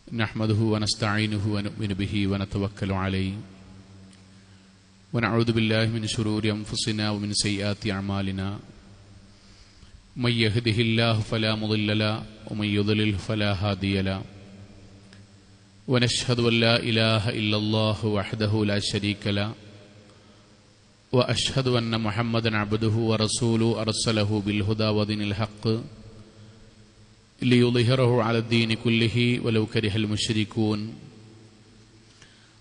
نحمده ونستعينه ونؤمن به ونتوكل عليه ونعوذ بالله من شرور أنفسنا ومن سيئات أعمالنا من يهده الله فلا مضل له ومن يضلل فلا هادي له ونشهد أن لا إله إلا الله وحده لا شريك له وأشهد أن محمدا عبده ورسوله أرسله بالهدى ودين الحق ليظهره على الدين كله ولو كره المشركون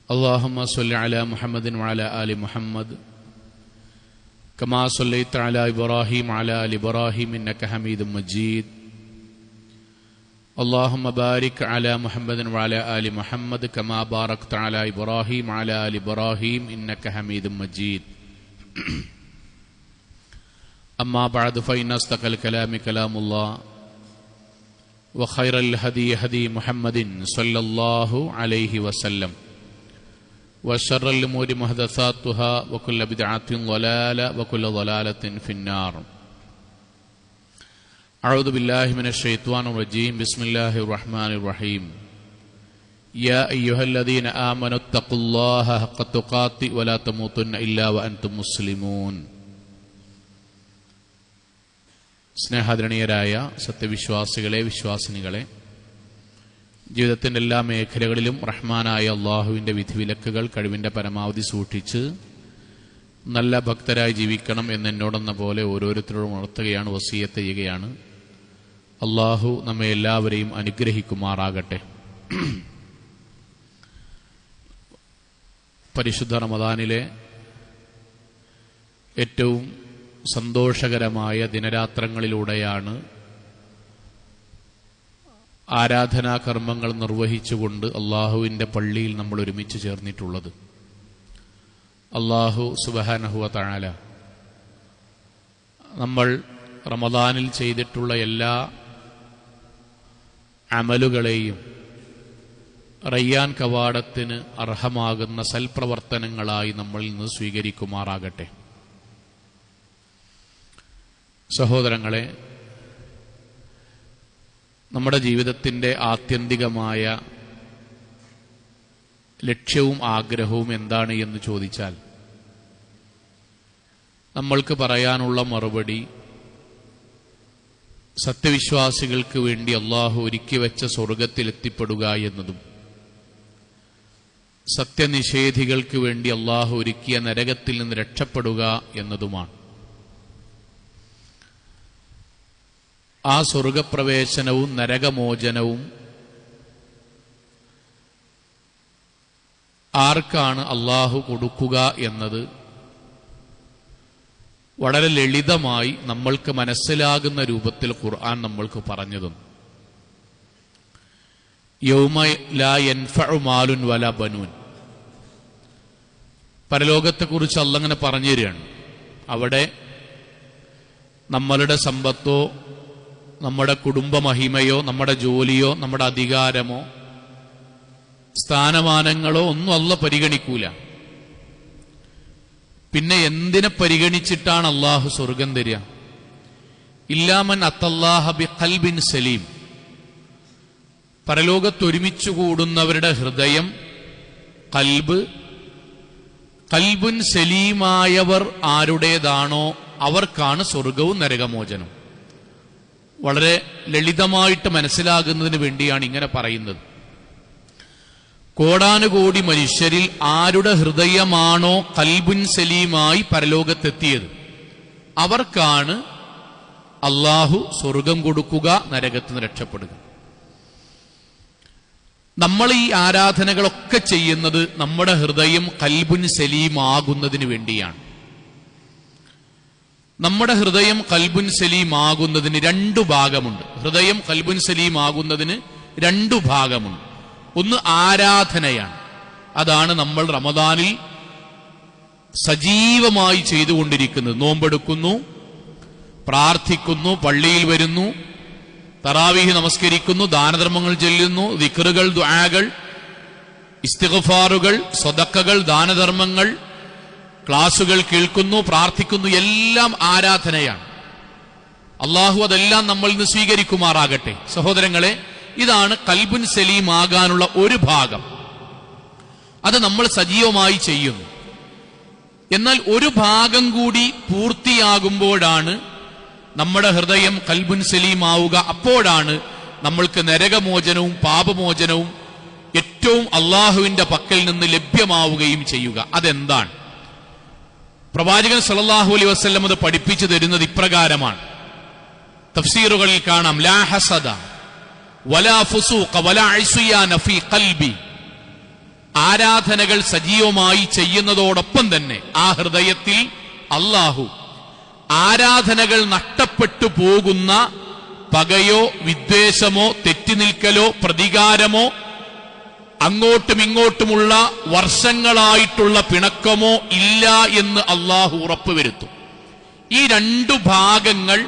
اللهم صل على محمد وعلى آل محمد كما صليت على إبراهيم وعلى آل إبراهيم إنك حميد مجيد اللهم بارك على محمد وعلى آل محمد كما باركت على إبراهيم وعلى آل إبراهيم إنك حميد مجيد أما بعد فإن أصدق الكلام كلام الله وخير الهدي هدي محمد صلى الله عليه وسلم وشر الأمور محدثاتها وكل بدعة ضلالة وكل ضلالة في النار أعوذ بالله من الشيطان الرجيم بسم الله الرحمن الرحيم يا أيها الذين آمنوا اتقوا الله حق تقاته ولا تموتن إلا وأنتم مسلمون സ്നേഹാദരണീയരായ സത്യവിശ്വാസികളെ, വിശ്വാസിനികളെ, ജീവിതത്തിൻ്റെ എല്ലാ മേഖലകളിലും റഹ്മാനായ അള്ളാഹുവിൻ്റെ വിധിവിലക്കുകൾ കഴിവിൻ്റെ പരമാവധി സൂക്ഷിച്ച് നല്ല ഭക്തരായി ജീവിക്കണം എന്നെന്നോടെന്ന പോലെ ഓരോരുത്തരോടും ഉണർത്തുകയാണ്, വസിയത്ത് ചെയ്യുകയാണ്. അള്ളാഹു നമ്മെ എല്ലാവരെയും അനുഗ്രഹിക്കുമാറാകട്ടെ. പരിശുദ്ധ റമദാനിലെ ഏറ്റവും സന്തോഷകരമായ ദിനരാത്രങ്ങളിലൂടെയാണ് ആരാധനാകർമ്മങ്ങൾ നിർവഹിച്ചുകൊണ്ട് അള്ളാഹുവിൻ്റെ പള്ളിയിൽ നമ്മൾ ഒരുമിച്ച് ചേർന്നിട്ടുള്ളത്. അള്ളാഹു സുബ്ഹാനഹു വ തആല നമ്മൾ റമദാനിൽ ചെയ്തിട്ടുള്ള എല്ലാ അമലുകളെയും റയ്യാൻ കവാടത്തിന് അർഹമാകുന്ന സൽപ്രവർത്തനങ്ങളായി നമ്മളിൽ നിന്ന് സ്വീകരിക്കുമാറാകട്ടെ. സഹോദരങ്ങളെ, നമ്മുടെ ജീവിതത്തിൻ്റെ ആത്യന്തികമായ ലക്ഷ്യവും ആഗ്രഹവും എന്താണ് എന്ന് ചോദിച്ചാൽ നമ്മൾക്ക് പറയാനുള്ള മറുപടി സത്യവിശ്വാസികൾക്ക് വേണ്ടി അള്ളാഹു ഒരുക്കി വെച്ച സ്വർഗത്തിലെത്തിപ്പെടുക എന്നതും സത്യനിഷേധികൾക്ക് വേണ്ടി അള്ളാഹു ഒരുക്കിയ നരകത്തിൽ നിന്ന് രക്ഷപ്പെടുക എന്നതുമാണ്. ആ സ്വർഗപ്രവേശനവും നരകമോചനവും ആർക്കാണ് അള്ളാഹു കൊടുക്കുക എന്നത് വളരെ ലളിതമായി നമ്മൾക്ക് മനസ്സിലാകുന്ന രൂപത്തിൽ ഖുർആൻ നമ്മൾക്ക് പറഞ്ഞു തന്നു. യൗമ ലാ യൻഫഉ മാലുൻ വലാ ബനൂൻ. പരലോകത്തെക്കുറിച്ച് അല്ലാഹ് അങ്ങനെ പറഞ്ഞു തരികയാണ്. അവിടെ നമ്മളുടെ സമ്പത്തോ നമ്മുടെ കുടുംബമഹിമയോ നമ്മുടെ ജോലിയോ നമ്മുടെ അധികാരമോ സ്ഥാനമാനങ്ങളോ ഒന്നും അല്ലാഹ് പരിഗണിക്കൂല. പിന്നെ എന്തിനെ പരിഗണിച്ചിട്ടാണ് അള്ളാഹു സ്വർഗം തരിക? ഇല്ലാമൻ അത്തല്ലാഹ ബിഖൽബിൻ സലീം. പരലോകത്തൊരുമിച്ചു കൂടുന്നവരുടെ ഹൃദയം, കൽബുൻ സലീമായവർ ആരുടേതാണോ അവർക്കാണ് സ്വർഗവും നരകമോചനം. വളരെ ലളിതമായിട്ട് മനസ്സിലാകുന്നതിന് വേണ്ടിയാണ് ഇങ്ങനെ പറയുന്നത്. കോടാനുകോടി മനുഷ്യരിൽ ആരുടെ ഹൃദയമാണോ കൽബുൻ സലീമായി പരലോകത്തെത്തിയത് അവർക്കാണ് അള്ളാഹു സ്വർഗം കൊടുക്കുക, നരകത്തിൽ നിന്ന് രക്ഷപ്പെടുക. നമ്മൾ ഈ ആരാധനകളൊക്കെ ചെയ്യുന്നത് നമ്മുടെ ഹൃദയം കൽബുൻ സലീമാകുന്നതിന് വേണ്ടിയാണ്. നമ്മുടെ ഹൃദയം കൽബുൻ സലീമാകുന്നതിന് രണ്ടു ഭാഗമുണ്ട്. ഹൃദയം കൽബുൻ സലീമാകുന്നതിന് രണ്ടു ഭാഗമുണ്ട്. ഒന്ന് ആരാധനയാണ്. അതാണ് നമ്മൾ റമദാനിൽ സജീവമായി ചെയ്തുകൊണ്ടിരിക്കുന്നത്. നോമ്പെടുക്കുന്നു, പ്രാർത്ഥിക്കുന്നു, പള്ളിയിൽ വരുന്നു, തറാവീഹ് നമസ്കരിക്കുന്നു, ദാനധർമ്മങ്ങൾ ചെല്ലുന്നു, ദിക്റുകൾ, ദുആകൾ, ഇസ്തിഗ്ഫാറുകൾ, സദഖകൾ, ദാനധർമ്മങ്ങൾ, ക്ലാസുകൾ കേൾക്കുന്നു, പ്രാർത്ഥിക്കുന്നു. എല്ലാം ആരാധനയാണ്. അള്ളാഹു അതെല്ലാം നമ്മളിൽ നിന്ന് സ്വീകരിക്കുമാറാകട്ടെ. സഹോദരങ്ങളെ, ഇതാണ് ഖൽബുൻ സലീം ആകാനുള്ള ഒരു ഭാഗം. അത് നമ്മൾ സജീവമായി ചെയ്യുന്നു. എന്നാൽ ഒരു ഭാഗം കൂടി പൂർത്തിയാകുമ്പോഴാണ് നമ്മുടെ ഹൃദയം ഖൽബുൻ സലീം ആവുക. അപ്പോഴാണ് നമ്മൾക്ക് നരകമോചനവും പാപമോചനവും ഏറ്റവും അള്ളാഹുവിന്റെ പക്കൽ നിന്ന് ലഭ്യമാവുകയും ചെയ്യുക. അതെന്താണ്? പ്രവാചകൻ സല്ലല്ലാഹു അലൈഹി വസല്ലം അത് പഠിപ്പിച്ചു തരുന്നത് ഇപ്രകാരമാണ്. തഫ്സീറുകളിൽ കാണാം, ലാ ഹസദ വലാ ഫുസൂഖ വലാ ഇസ്യാന ഫീ ഖൽബി. ആരാധനകൾ സജീവമായി ചെയ്യുന്നതോടൊപ്പം തന്നെ ആ ഹൃദയത്തിൽ അല്ലാഹു ആരാധനകൾ നഷ്ടപ്പെട്ടു പോകുന്ന പകയോ വിദ്വേഷമോ തെറ്റിനിൽക്കലോ പ്രതികാരമോ അങ്ങോട്ടും ഇങ്ങോട്ടുമുള്ള വർഷങ്ങളായിട്ടുള്ള പിണക്കമോ ഇല്ല എന്ന് അല്ലാഹു ഉറപ്പുവരുത്തും. ഈ രണ്ടു ഭാഗങ്ങൾ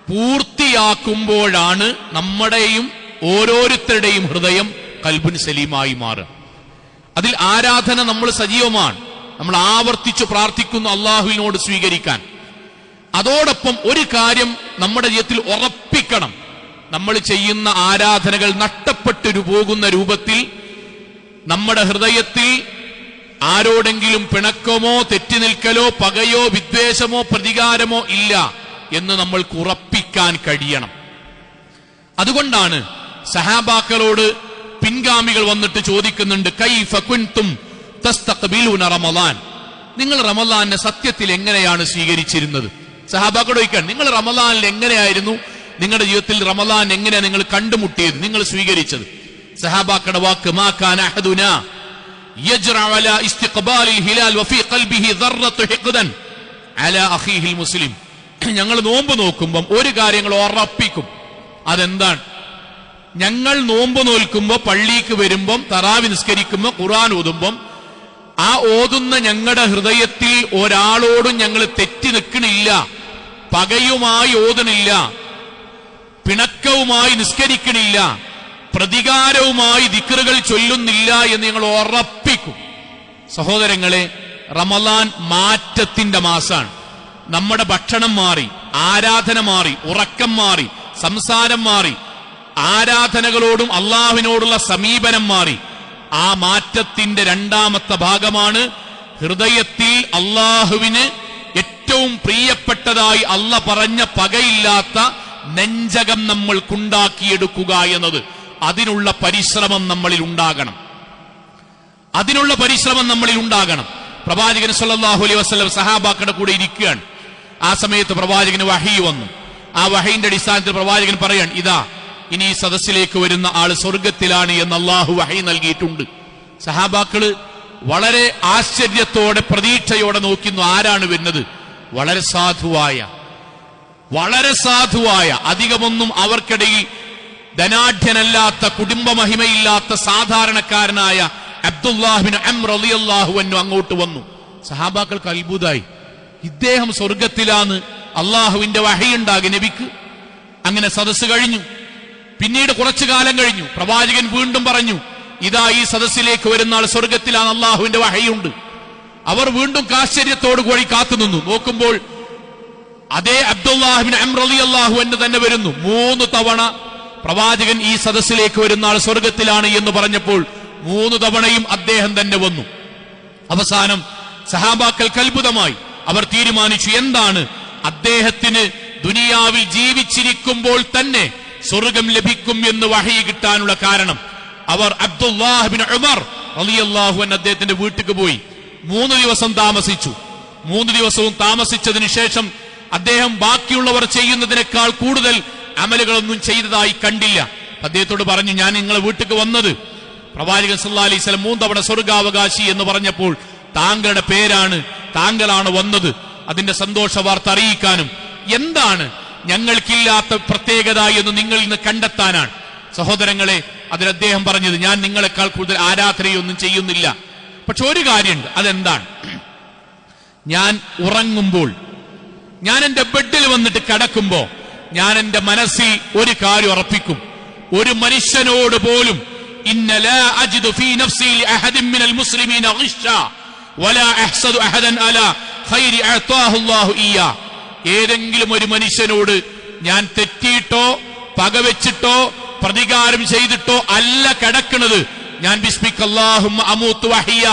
പൂർത്തിയാക്കുമ്പോഴാണ് നമ്മുടെയും ഓരോരുത്തരുടെയും ഹൃദയം ഖൽബുൻ സലീമായി മാറുക. അതിൽ ആരാധന നമ്മൾ സജീവമാണ്, നമ്മൾ ആവർത്തിച്ചു പ്രാർത്ഥിക്കുന്നു അള്ളാഹുവിനോട് സ്വീകരിക്കാൻ. അതോടൊപ്പം ഒരു കാര്യം നമ്മുടെ ജീവിതത്തിൽ ഉറപ്പിക്കണം, നമ്മൾ ചെയ്യുന്ന ആരാധനകൾ നഷ്ടപ്പെട്ടു പോകുന്ന രൂപത്തിൽ നമ്മുടെ ഹൃദയത്തിൽ ആരോടെങ്കിലും പിണക്കമോ തെറ്റിനിൽക്കലോ പകയോ വിദ്വേഷമോ പ്രതികാരമോ ഇല്ല എന്ന് നമ്മൾക്ക് ഉറപ്പിക്കാൻ കഴിയണം. അതുകൊണ്ടാണ് സഹാബാക്കളോട് പിൻഗാമികൾ വന്നിട്ട് ചോദിക്കുന്നുണ്ട്, കൈഫ കുൻതും തസ്തഖ്ബിലൂന റമളാൻ, നിങ്ങൾ റമളാനെ സത്യത്തിൽ എങ്ങനെയാണ് സ്വീകരിച്ചിരുന്നത്? സഹാബാക്കളോട് ചോദിക്കാൻ, നിങ്ങൾ റമളാനിൽ എങ്ങനെയായിരുന്നു, നിങ്ങളുടെ ജീവിതത്തിൽ റമളാൻ എങ്ങനെയാണ് നിങ്ങൾ കണ്ടുമുട്ടിയത്, നിങ്ങൾ സ്വീകരിച്ചത്? സഹാബാക്കളുടെ വാക്ക്, മാ കാന അഹദുനാ യജ്റഅ അലാ ഇസ്തിഖ്ബാലിൽ ഹിലാൽ വഫീ ഖൽബിഹി ദർറത്തു ഹിഖ്ദൻ അലാ അഖീഹിൽ മുസ്ലിം. ഞങ്ങൾ നോമ്പ് നോക്കുമ്പോൾ ഒരു കാര്യങ്ങൾ ഉറപ്പിക്കും. അതെന്താണ്? ഞങ്ങൾ നോമ്പ് നോൽക്കുമ്പോൾ, പള്ളിക്ക് വരുമ്പം, തറാവി നിസ്കരിക്കുമ്പോൾ, ഖുർആൻ ഓതുമ്പം, ആ ഓതുന്ന ഞങ്ങളുടെ ഹൃദയത്തിൽ ഒരാളോടും ഞങ്ങൾ തെറ്റി നിൽക്കണില്ല, പകയുമായി ഓതണില്ല, പിണക്കവുമായി നിസ്കരിക്കണില്ല, പ്രതികാരവുമായി ദിക്റുകൾ ചൊല്ലുന്നില്ല എന്ന് ഞങ്ങൾ ഉറപ്പിക്കും. സഹോദരങ്ങളെ, റമളാൻ മാറ്റത്തിന്റെ മാസാണ്. നമ്മുടെ ഭക്ഷണം മാറി, ആരാധന മാറി, ഉറക്കം മാറി, സംസാരം മാറി, ആരാധനകളോടും അള്ളാഹുവിനോടുള്ള സമീപനം മാറി. ആ മാറ്റത്തിന്റെ രണ്ടാമത്തെ ഭാഗമാണ് ഹൃദയത്തിൽ അള്ളാഹുവിന് ഏറ്റവും പ്രിയപ്പെട്ടതായി അള്ള പറഞ്ഞ പകയില്ലാത്ത നെഞ്ചകം നമ്മൾക്കുണ്ടാക്കിയെടുക്കുക എന്നത്. അതിനുള്ള പരിശ്രമം നമ്മളിൽ ഉണ്ടാകണം. പ്രവാചകൻ സല്ലല്ലാഹു അലൈഹി വസല്ലം സഹാബാക്കളുടെ കൂടെ ഇരിക്കുകയാണ്. ആ സമയത്ത് പ്രവാചകന് വഹി വന്നു. ആ വഹീന്റെ അടിസ്ഥാനത്തിൽ പ്രവാചകൻ പറയാൻ, ഇതാ ഇനി ഈ സദസ്സിലേക്ക് വരുന്ന ആള് സ്വർഗത്തിലാണ് എന്ന് അള്ളാഹു വഹി നൽകിയിട്ടുണ്ട്. സഹാബാക്കള് വളരെ ആശ്ചര്യത്തോടെ പ്രതീക്ഷയോടെ നോക്കുന്നു, ആരാണ് വരുന്നത്? വളരെ സാധുവായ അധികമൊന്നും അവർക്കിടയിൽ ധനാഢ്യനല്ലാത്ത, കുടുംബ മഹിമയില്ലാത്ത സാധാരണക്കാരനായ അബ്ദുല്ലാഹ് ബിൻ അംർ റളിയല്ലാഹു അൻഹു അങ്ങോട്ട് വന്നു. സഹാബാക്കൾക്ക് അത്ഭുതമായി, ഇദ്ദേഹം സ്വർഗത്തിലാണ്, അള്ളാഹുവിന്റെ വഹയുണ്ടാകെ നബിക്ക്. അങ്ങനെ സദസ്സ് കഴിഞ്ഞു. പിന്നീട് കുറച്ചു കാലം കഴിഞ്ഞു. പ്രവാചകൻ വീണ്ടും പറഞ്ഞു, ഇതാ ഈ സദസ്സിലേക്ക് വരുന്ന ആൾ സ്വർഗത്തിലാണ്, അള്ളാഹുവിന്റെ വഹയുണ്ട്. അവർ വീണ്ടും ആശ്ചര്യത്തോടു കൂടി കാത്തുനിന്നു. നോക്കുമ്പോൾ അതേ അബ്ദുല്ലാഹ് ബിൻ അംർ റളിയല്ലാഹു അൻഹു തന്നെ വരുന്നു. 3 തവണ പ്രവാചകൻ ഈ സദസ്സിലേക്ക് വരുന്ന ആൾ സ്വർഗത്തിലാണ് എന്ന് പറഞ്ഞപ്പോൾ 3 തവണയും അദ്ദേഹം തന്നെ വന്നു. അവസാനം സഹാബാക്കൾക്ക് അത്ഭുതമായി. അവർ തീരുമാനിച്ചു, എന്താണ് അദ്ദേഹത്തിന് ദുനിയാവിൽ ജീവിച്ചിരിക്കുമ്പോൾ തന്നെ സ്വർഗം ലഭിക്കും എന്ന് വഹി കിട്ടാനുള്ള കാരണം? അവർ അബ്ദുല്ലാഹ് ബിൻ ഉമർ റളിയല്ലാഹു അൻഹു അദ്ദേഹത്തിന്റെ വീട്ടിലേക്ക് പോയി. 3 ദിവസം താമസിച്ചു. 3 ദിവസവും താമസിച്ചതിന് ശേഷം അദ്ദേഹം ബാക്കിയുള്ളവർ ചെയ്യുന്നതിനേക്കാൾ കൂടുതൽ അമലുകളൊന്നും ചെയ്തതായി കണ്ടില്ല. അദ്ദേഹത്തോട് പറഞ്ഞു, ഞാൻ നിങ്ങളെ വീട്ടിലേക്ക് വന്നത്, പ്രവാചകൻ സല്ലല്ലാഹു അലൈഹി വസല്ലം 3 തവണ സ്വർഗാവകാശി എന്ന് പറഞ്ഞപ്പോൾ താങ്കളുടെ പേരാണ്, താങ്കളാണ് വന്നത്, അതിന്റെ സന്തോഷ വാർത്ത അറിയിക്കാനും എന്താണ് ഞങ്ങൾക്കില്ലാത്ത പ്രത്യേകത എന്ന് നിങ്ങളിൽ നിന്ന് കണ്ടെത്താനാണ്. സഹോദരങ്ങളെ, അതിൽ അദ്ദേഹം പറഞ്ഞത്, ഞാൻ നിങ്ങളെക്കാൾ കൂടുതൽ ആരാധനയൊന്നും ചെയ്യുന്നില്ല, പക്ഷെ ഒരു കാര്യമുണ്ട്. അതെന്താണ്? ഞാൻ ഉറങ്ങുമ്പോൾ, ഞാൻ എന്റെ ബെഡിൽ വന്നിട്ട് കിടക്കുമ്പോ ഞാൻ എന്റെ മനസ്സിൽ ഒരു കാര്യം ഉറപ്പിക്കും, ഒരു മനുഷ്യനോട് പോലും ഇന്ന ലാ അജിദു ഫീ നഫ്സി ലഅഹദിൻ മിനൽ മുസ്ലിമീന ഗിശ്ശാ വലാ അഹ്സദു അഹദൻ അലാ ഖൈരി അഅതാഹു അല്ലാഹു ഇയ്യാ. ഏതെങ്കിലും ഒരു മനുഷ്യനോട് ഞാൻ തെറ്റിയിട്ടോ പകവെച്ചിട്ടോ പ്രതികാരം ചെയ്തിട്ടോ അല്ല കിടക്കുന്നത്. ഞാൻ ബിസ്മിക്കല്ലാഹുമ്മ അമൂതു വഹിയ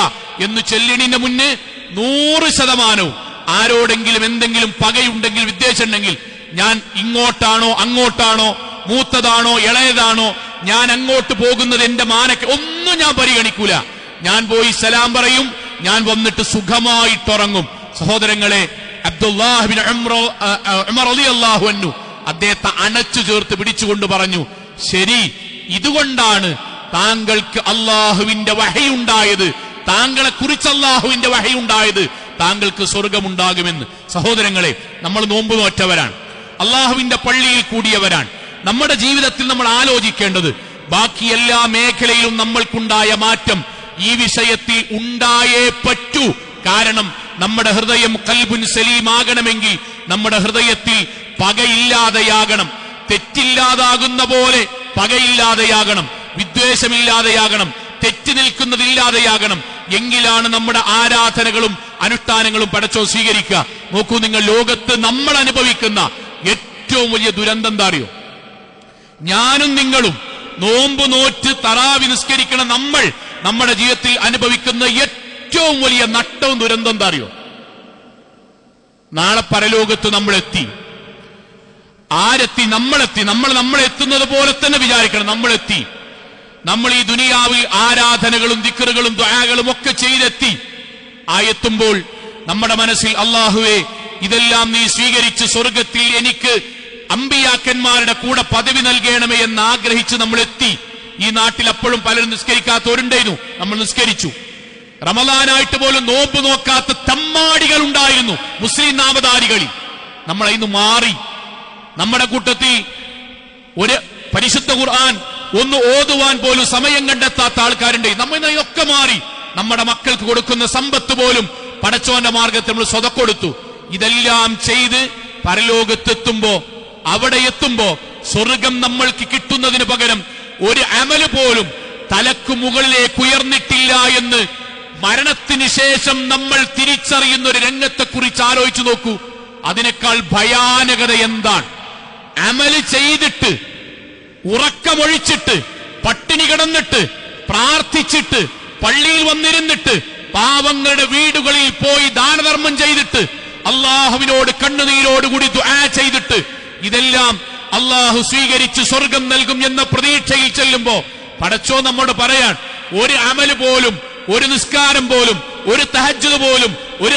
എന്ന് ചൊല്ലിണിന്റെ മുന്നേ 100% ആരോടെങ്കിലും എന്തെങ്കിലും പകയുണ്ടെങ്കിൽ, വിദ്വേഷമുണ്ടെങ്കിൽ, ഞാൻ ഇങ്ങോട്ടാണോ അങ്ങോട്ടാണോ, മൂത്തതാണോ ഇളയതാണോ, ഞാൻ അങ്ങോട്ട് പോകുന്നത് എന്റെ മാനക്ക് ഒന്നും ഞാൻ പരിഗണിക്കൂല. ഞാൻ പോയി സലാം പറയും, ഞാൻ വന്നിട്ട് സുഖമായിട്ടുറങ്ങും. സഹോദരങ്ങളെ, അബ്ദുല്ലാഹ് ബിൻ ഉമർ റളിയല്ലാഹു അൻഹു അദ്ദേഹത്തെ അണച്ചു ചേർത്ത് പിടിച്ചുകൊണ്ട് പറഞ്ഞു, ശരി, ഇതുകൊണ്ടാണ് താങ്കൾക്ക് അള്ളാഹുവിന്റെ വഹയുണ്ടായത്, താങ്കളെ കുറിച്ച് അള്ളാഹുവിന്റെ വഹയുണ്ടായത്, താങ്കൾക്ക് സ്വർഗമുണ്ടാകുമെന്ന്. സഹോദരങ്ങളെ, നമ്മൾ നോമ്പ് നോറ്റവരാണ്, അള്ളാഹുവിന്റെ പള്ളിയിൽ കൂടിയവരാണ്. നമ്മുടെ ജീവിതത്തിൽ നമ്മൾ ആലോചിക്കേണ്ടത്, ബാക്കി എല്ലാ മേഖലയിലും നമ്മൾക്കുണ്ടായ മാറ്റം ഈ വിഷയത്തിൽ ഉണ്ടായേ പറ്റൂ. കാരണം നമ്മുടെ ഹൃദയം ഖൽബുൻ സലീമാകണമെങ്കിൽ നമ്മുടെ ഹൃദയത്തിൽ പകയില്ലാതെയാകണം, തെറ്റില്ലാതാകുന്ന പോലെ പകയില്ലാതെയാകണം, വിദ്വേഷമില്ലാതെയാകണം, തെറ്റി നിൽക്കുന്നതില്ലാതെയാകണം. എങ്കിലാണ് നമ്മുടെ ആരാധനകളും അനുഷ്ഠാനങ്ങളും പടച്ചോൻ സ്വീകരിക്കുക. നോക്കൂ നിങ്ങൾ, ലോകത്ത് നമ്മൾ അനുഭവിക്കുന്ന ഏറ്റവും വലിയ ദുരന്തം എന്താ അറിയോ? ഞാനും നിങ്ങളും നോമ്പ് നോറ്റ് തറാവി നിസ്കരിക്കണ നമ്മൾ നമ്മുടെ ജീവിതത്തിൽ അനുഭവിക്കുന്ന ഏറ്റവും വലിയ നഷ്ടവും ദുരന്തം എന്താ അറിയോ? നാളെ പരലോകത്ത് നമ്മളെത്തി. ആരെത്തി? നമ്മളെത്തി. നമ്മളെ എത്തുന്നത് പോലെ തന്നെ വിചാരിക്കണം, നമ്മളെത്തി. നമ്മൾ ഈ ദുനിയാവിൽ ആരാധനകളും ദിക്റുകളും ദുആകളും ഒക്കെ ചെയ്തെത്തി. എത്തുമ്പോൾ നമ്മുടെ മനസ്സിൽ, അല്ലാഹുവേ, ഇതെല്ലാം നീ സ്വീകരിച്ച് സ്വർഗത്തിൽ എനിക്ക് അമ്പിയാക്കന്മാരുടെ കൂടെ പദവി നൽകണമേ എന്ന് ആഗ്രഹിച്ച് നമ്മൾ എത്തി. ഈ നാട്ടിൽ അപ്പോഴും പലരും നിസ്കരിക്കാത്തവരുണ്ടായിരുന്നു, നമ്മൾ നിസ്കരിച്ചു. റമദാനായിട്ട് പോലും നോമ്പ് നോക്കാത്ത തമ്മാടികൾ ഉണ്ടായിരുന്നു മുസ്ലിം നാമധാരികളിൽ. നമ്മൾ ഇന്ന് മാറി. നമ്മുടെ കൂട്ടത്തിൽ ഒരു പരിശുദ്ധ ഖുർആൻ ഒന്ന് ഓതുവാൻ പോലും സമയം കണ്ടെത്താത്ത ആൾക്കാരുണ്ട്. നമ്മൾ ഇതൊക്കെ മാറി. നമ്മുടെ മക്കൾക്ക് കൊടുക്കുന്ന സമ്പത്ത് പോലും പടച്ചോന്റെ മാർഗത്തിൽ നമ്മൾ സ്വതക്ക കൊടുത്തു. ഇതെല്ലാം ചെയ്ത് പരലോകത്തെത്തുമ്പോ, അവിടെ എത്തുമ്പോ സ്വർഗം നമ്മൾക്ക് കിട്ടുന്നതിന് പകരം ഒരു അമല് പോലും തലക്ക് മുകളിലേക്ക് ഉയർന്നിട്ടില്ല എന്ന് മരണത്തിന് ശേഷം നമ്മൾ തിരിച്ചറിയുന്ന ഒരു രംഗത്തെക്കുറിച്ച് ആലോചിച്ചു നോക്കൂ. അതിനേക്കാൾ ഭയാനകത എന്താണ്? അമല് ചെയ്തിട്ട്, ഉറക്കമൊഴിച്ചിട്ട്, പട്ടിണി കിടന്നിട്ട്, പ്രാർത്ഥിച്ചിട്ട്, പള്ളിയിൽ വന്നിരുന്നിട്ട്, പാവങ്ങളുടെ വീടുകളിൽ പോയി ദാനധർമ്മം ചെയ്തിട്ട്, അള്ളാഹുവിനോട് കണ്ണുനീരോടുകൂടി ദുആ ചെയ്തിട്ട്, ഇതെല്ലാം അള്ളാഹു സ്വീകരിച്ച് സ്വർഗം നൽകും എന്ന പ്രതീക്ഷയിൽ ചെല്ലുമ്പോ പടച്ചോ നമ്മോട് പറയാൻ, ഒരു അമല് പോലും, ഒരു നിസ്കാരം പോലും, ഒരു തഹജ്ജുദ് പോലും, ഒരു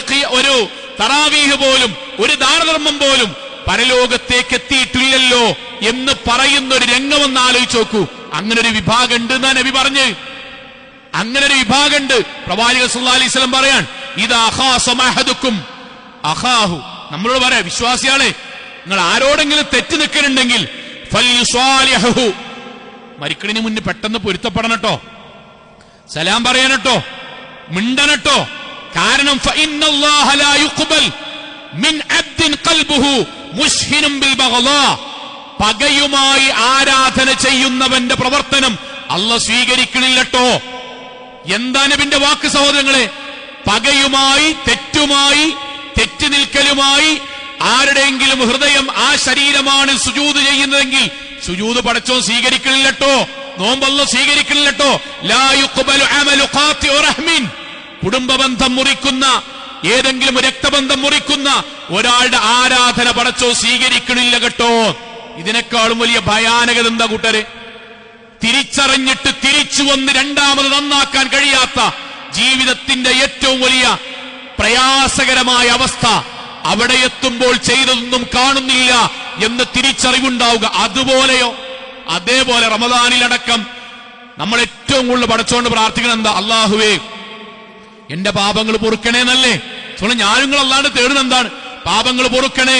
തറാവീഹ് പോലും, ഒരു ദാനധർമ്മം പോലും പരലോകത്തേക്ക് എത്തിയിട്ടില്ലല്ലോ എന്ന് പറയുന്ന ഒരു രംഗമെന്ന് ആലോചിച്ച് നോക്കൂ. അങ്ങനെ ഒരു വിഭാഗം ഉണ്ട് എന്നാ നബി പറഞ്ഞ്. അങ്ങനെ ഒരു വിഭാഗമുണ്ട്. പ്രവാചകൻ സല്ലല്ലാഹു അലൈഹി വസല്ലം പറയാൻ, ഇദാ ഖാസമ അഹദുക്കും അഖാഹു, നമ്മളോട് പറയാ, വിശ്വാസിയാളെ, നിങ്ങൾ ആരോടെങ്കിലും തെറ്റ് നിൽക്കുന്നുണ്ടെങ്കിൽ ഫൽയുസാലിഹു, മരിക്കണിന് മുന്നേ പെട്ടെന്ന് പൊരുത്തപ്പെടണട്ടോ, സലാം പറയാനട്ടോ, മിണ്ടനട്ടോ. കാരണം ഫഇന്നല്ലാഹ ലാ യുഖ്ബൽ മിൻ അബ്ദിൻ ഖൽബുഹു മുശ്ഹിനും ബിൽ ബഗ്ളാ, പകയുമായി ആരാധന ചെയ്യുന്നവന്റെ പ്രവർത്തനം അല്ലാഹു സ്വീകരിക്കണില്ലട്ടോ. എന്താ നബിന്റെ വാക്ക് സഹോദരങ്ങളെ? പകയുമായി, തെറ്റുമായി, തെറ്റി നിൽക്കലുമായി ആരുടെയെങ്കിലും ഹൃദയം, ആ ശരീരമാണ് സുജൂദ് ചെയ്യുന്നതെങ്കിൽ സുജൂദ് പടച്ചോൻ സ്വീകരിക്കണില്ലട്ടോ, നോമ്പല്ല സ്വീകരിക്കണില്ലട്ടോ. ലാ യുഖ്ബലു അമലു ഖാതിഉ റഹ്മിൻ, കുടുംബബന്ധം മുറിക്കുന്ന, ഏതെങ്കിലും രക്തബന്ധം മുറിക്കുന്ന ഒരാളുടെ ആരാധന പടച്ചോ സ്വീകരിക്കണില്ല കേട്ടോ. ഇതിനേക്കാളും വലിയ ഭയാനകത എന്താ കൂട്ടരെ? തിരിച്ചറിഞ്ഞിട്ട് തിരിച്ചു വന്ന് രണ്ടാമത് നന്നാക്കാൻ കഴിയാത്ത ജീവിതത്തിന്റെ ഏറ്റവും വലിയ പ്രയാസകരമായ അവസ്ഥ. അവിടെ എത്തുമ്പോൾ ചെയ്തതൊന്നും കാണുന്നില്ല എന്ന് തിരിച്ചറിവുണ്ടാവുക. അതുപോലെയോ? അതേപോലെ റമദാനിലടക്കം നമ്മൾ ഏറ്റവും കൂടുതൽ പടച്ചോണ്ട് പ്രാർത്ഥിക്കണം എന്താ? അല്ലാഹുവേ, എന്റെ പാപങ്ങൾ പൊറുക്കണേന്നല്ലേ. ഞാനുങ്ങൾ അല്ലാണ്ട് തേടുന്ന എന്താണ്? പാപങ്ങൾ പൊറുക്കണേ,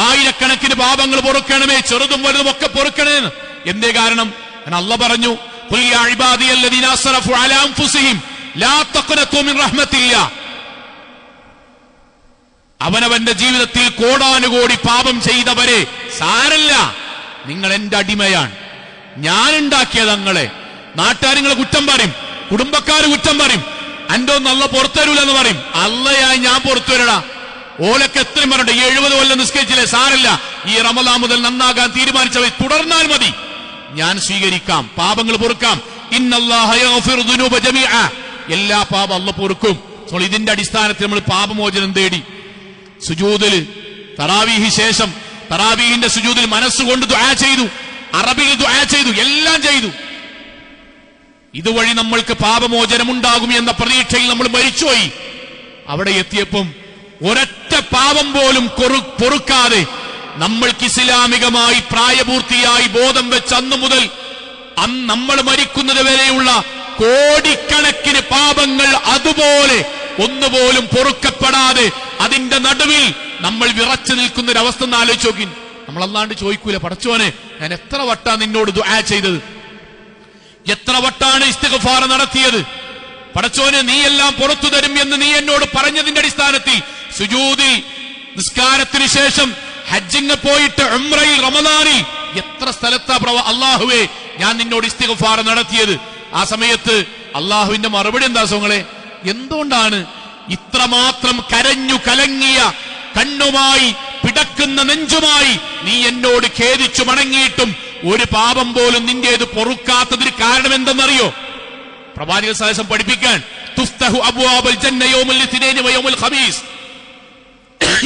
ആയിരക്കണക്കിന് പാപങ്ങൾ പൊറുക്കണമേ, ചെറുതും വലുതും ഒക്കെ പൊറുക്കണേന്ന്. എന്തേ കാരണം? അല്ലാഹ് പറഞ്ഞു, ഖുൽ യാ ഇബാദിയല്ലദീന അസ്റഫു അലാ അൻഫുസിഹിം ലാ തഖ്നതു മിൻ റഹ്മത്തില്ലാ. അവനവന്റെ ജീവിതത്തിൽ കോടാനുകോടി പാപം ചെയ്തവരെ, സാരല്ല, നിങ്ങൾ എന്റെ അടിമയാണ്, ഞാൻ ഉണ്ടാക്കിയത്. നിങ്ങളെ നാട്ടുകാർ നിങ്ങളെ കുറ്റം പറയും, കുടുംബക്കാർ കുറ്റം പറയും, അന്റെ ഒന്നും അല്ല പുറത്തു തരൂല എന്ന് പറയും. അല്ലയായി ഞാൻ പുറത്തു വരടാ. ഓലൊക്കെ എത്രയും പറഞ്ഞിട്ട് 70 കൊല്ലം നിസ്കരിച്ചില്ലേ, സാരല്ല, ഈ റമദാൻ മുതൽ നന്നാകാൻ തീരുമാനിച്ചവർ തുടർന്നാൽ മതി. ഞാൻ സ്വീകരിക്കാം, പാപങ്ങൾ പൊറുക്കാം. ഇന്നല്ലാഹ യഗ്ഫിറു ദുനൂബ ജമീഅ, എല്ലാ പാപം അല്ലാഹു പൊറുക്കും. ഇതിന്റെ അടിസ്ഥാനത്തിൽ നമ്മൾ പാപമോചനം തേടി സുജൂദിൽ തറാവീഹി ശേഷം തറാവീഹിന്റെ സുജൂദിൽ മനസ്സുകൊണ്ട് ദുആ ചെയ്തു, അറബിയിൽ ദുആ ചെയ്തു, എല്ലാം ചെയ്തു. ഇതുവഴി നമ്മൾക്ക് പാപമോചനം ഉണ്ടാകും എന്ന പ്രതീക്ഷയിൽ നമ്മൾ മരിച്ചുപോയി. അവിടെ എത്തിയപ്പം ഒരൊറ്റ പാപം പോലും പൊറുക്കാതെ നമ്മൾക്ക് ഇസ്ലാമികമായി പ്രായപൂർത്തിയായി ബോധം വെച്ച് അന്നു മുതൽ നമ്മൾ മരിക്കുന്നത് വരെയുള്ള കോടിക്കണക്കിന് പാപങ്ങൾ അതുപോലെ ഒന്നുപോലും പൊറുക്കപ്പെടാതെ അതിന്റെ നടുവിൽ നമ്മൾ വിറച്ചു നിൽക്കുന്ന ഒരു അവസ്ഥ ഒന്ന് ആലോചിച്ച് നോക്കി. നമ്മൾ അല്ലാണ്ട് ചോദിക്കൂല, പടച്ചോനെ ഞാൻ എത്ര വട്ടാ നിന്നോട് ദുആ ചെയ്തത്, എത്ര വട്ടാണ് ഇസ്തിഗ്ഫാർ നടത്തിയത്, പടച്ചോനെ നീ എല്ലാം പുറത്തു തരും എന്ന് നീ എന്നോട് പറഞ്ഞതിന്റെ അടിസ്ഥാനത്തിൽ സുജൂദിൽ നിസ്കാരത്തിന് ശേഷം ഹജ്ജിന് പോയിട്ട് ഉംറയിൽ റമദാനിൽ എത്ര സ്ഥലത്താ അല്ലാഹുവേ ഞാൻ നിന്നോട് ഇസ്തിഗ്ഫാർ നടത്തിയത്. ആ സമയത്ത് അല്ലാഹുവിന്റെ മറുപടി എന്താ സോങ്ങളെ? എന്തുകൊണ്ടാണ് ഇത്രമാത്രം കരഞ്ഞു കലങ്ങിയ കണ്ണുമായി പിടക്കുന്ന നെഞ്ചുമായി നീ എന്നോട് ഖേദിച്ചു മടങ്ങിയിട്ടും ഒരു പാപം പോലും നിന്റേത് പൊറുക്കാത്തതിന് കാരണം എന്തെന്നറിയോ? പ്രവാചക സദസ്സം പഠിപ്പിക്കാൻ തുഫ്തഹു അബ്വാബുൽ ജന്ന യൗമുൽ ഇത്നൈനി വ യൗമുൽ ഖമീസ്,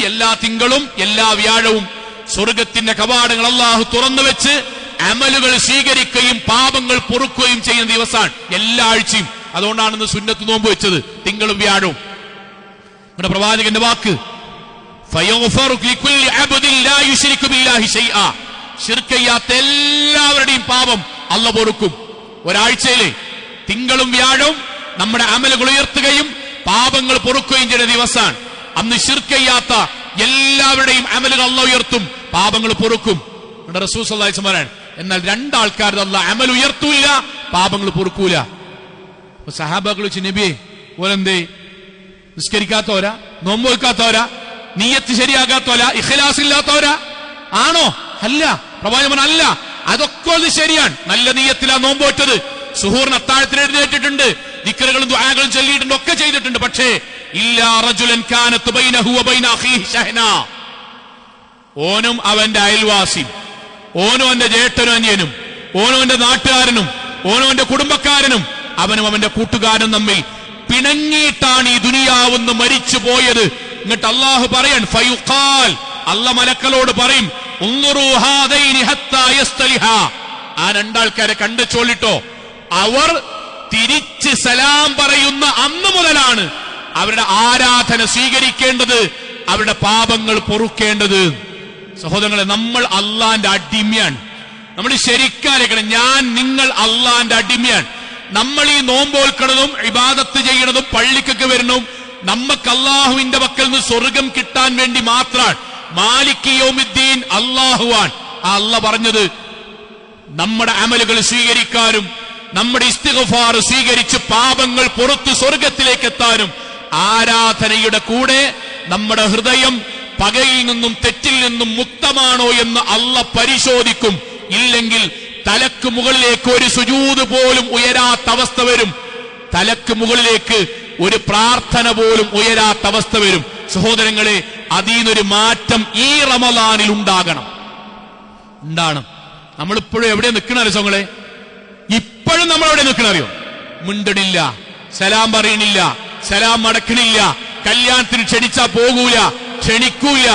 എല്ലാ തിങ്കളും എല്ലാ വ്യാഴവും സ്വർഗത്തിന്റെ കവാടങ്ങൾ അല്ലാഹു തുറന്നു വെച്ച് അമലുകൾ സ്വീകരിക്കുകയും പാപങ്ങൾ പൊറുക്കുകയും ചെയ്യുന്ന ദിവസമാണ് എല്ലാ ആഴ്ചയും. അതുകൊണ്ടാണ് ഇന്ന് സുന്നത്ത് നോമ്പ് വെച്ചത്, തിങ്കളും വ്യാഴവും. നമ്മുടെ പ്രവാചകന്റെ വാക്ക് ശിർക്കയ്യാത്ത എല്ലാവരുടെയും പാപം അല്ലാഹു പൊറുക്കും. ഒരാഴ്ചയിലെ തിങ്കളും വ്യാഴവും നമ്മുടെ അമലുകൾ ഉയർത്തുകയും പാപങ്ങൾ പൊറുക്കുകയും ചെയ്യുന്ന ദിവസമാണ്. അന്ന് ശിർക്കയ്യാത്ത എല്ലാവരുടെയും അമലുകൾ അല്ലാഹു ഉയർത്തും, പാപങ്ങൾ പൊറുക്കും. റസൂൽ സല്ലല്ലാഹു അലൈഹി വസല്ലം. എന്നാൽ രണ്ടാൾക്കാർ അല്ലാഹു അമൽ ഉയർത്തൂല, പാപങ്ങൾ പൊറുക്കൂല. സഹാബാക്കൾ വെച്ച് നബിയെ ഓരെന്തേ നിസ്കരിക്കാത്തവരാ, നോമ്പ് വെക്കാത്തവരാ, നിയ്യത്ത് ശരിയാകാത്തവരാ, ഇഖ്ലാസ് ഇല്ലാത്തവരാ ആണോ? അല്ല. പ്രവാചകൻ അല്ല, അതൊക്കെ ശരിയാണ്. നല്ല നിയ്യത്തിലാ നോമ്പ് വെച്ചത്, സുഹൂറിന് അത്താഴത്തിന് എഴുന്നേറ്റിട്ടുണ്ട്, ദിക്റുകളും ദുആകളും ചൊല്ലിയിട്ടുണ്ട്, ഒക്കെ ചെയ്തിട്ടുണ്ട്. പക്ഷേ ഇല്ലാ റജുലൻ കാനത്ത് ബൈനഹു വ ബൈന അഖീഹി ശഹ്നാ, ഓനും അവന്റെ അയൽവാസിയും, ഓനും അവന്റെ ജേഷ്ഠനും അനിയനും, ഓനും അവന്റെ നാട്ടുകാരനും, ഓനും അവന്റെ കുടുംബക്കാരനും, അവനും അവന്റെ കൂട്ടുകാരനും തമ്മിൽ പിണങ്ങിയിട്ടാണ് ഈ ദുനിയാവെന്ന് മരിച്ചു പോയത്. എന്നിട്ട് അല്ലാഹു പറയാൻ ഫയുഖാൽ, അല്ലാഹു മലക്കളോട് പറയും, ഉൻദുറൂ ഹാദൈനി ഹത്താ യസ്തലിഹാ, ആ രണ്ടാൾക്കാരെ കണ്ടുചോളിട്ടോ. അവർ തിരിച്ച് സലാം പറയുന്ന അന്ന് മുതലാണ് അവരുടെ ആരാധന സ്വീകരിക്കേണ്ടത്, അവരുടെ പാപങ്ങൾ പൊറുക്കേണ്ടത്. സഹോദരങ്ങളെ, നമ്മൾ അള്ളാന്റെ അടിമയാണ്. നമ്മൾ ശരിക്കാലിക്കണം, ഞാൻ നിങ്ങൾ അള്ളാന്റെ അടിമയാണ്. നമ്മൾ ഈ നോമ്പോൽക്കണതും ഇബാദത്ത് ചെയ്യണതും പള്ളിക്കൊക്കെ വരുന്നതും നമുക്ക് അള്ളാഹുവിന്റെ പക്കൽ നിന്ന് സ്വർഗം കിട്ടാൻ വേണ്ടി മാത്രമാണ്. മാലിക് യൗമിദ്ദീൻ അള്ളാഹുവാൻ. ആ അള്ളാഹ് പറഞ്ഞത് നമ്മുടെ അമലുകൾ സ്വീകരിക്കാനും നമ്മുടെ ഇസ്തിഗ്ഫാർ സ്വീകരിച്ച് പാപങ്ങൾ പുറത്ത് സ്വർഗത്തിലേക്ക് എത്താനും ആരാധനയുടെ കൂടെ നമ്മുടെ ഹൃദയം പകയിൽ നിന്നും തെറ്റിൽ നിന്നും മുക്തമാണോ എന്ന് അള്ളാഹ് പരിശോധിക്കും. ഇല്ലെങ്കിൽ തലക്ക് മുകളിലേക്ക് ഒരു സുജൂദ് പോലും ഉയരാത്ത അവസ്ഥ വരും, തലക്ക് മുകളിലേക്ക് ഒരു പ്രാർത്ഥന പോലും ഉയരാത്ത അവസ്ഥ വരും. സഹോദരങ്ങളെ, അതിനൊരു മാറ്റം ഈ റമളാനിൽ ഉണ്ടാകണം. നമ്മളിപ്പോഴും എവിടെ നിൽക്കണ സോങ്ങളെ? ഇപ്പോഴും നമ്മൾ എവിടെ നിൽക്കണറിയോ? മിണ്ടണില്ല, സലാം പറയണില്ല, സലാം മടക്കണില്ല, കല്യാണത്തിന് ക്ഷണിച്ചാ പോകൂല, ക്ഷണിക്കൂല.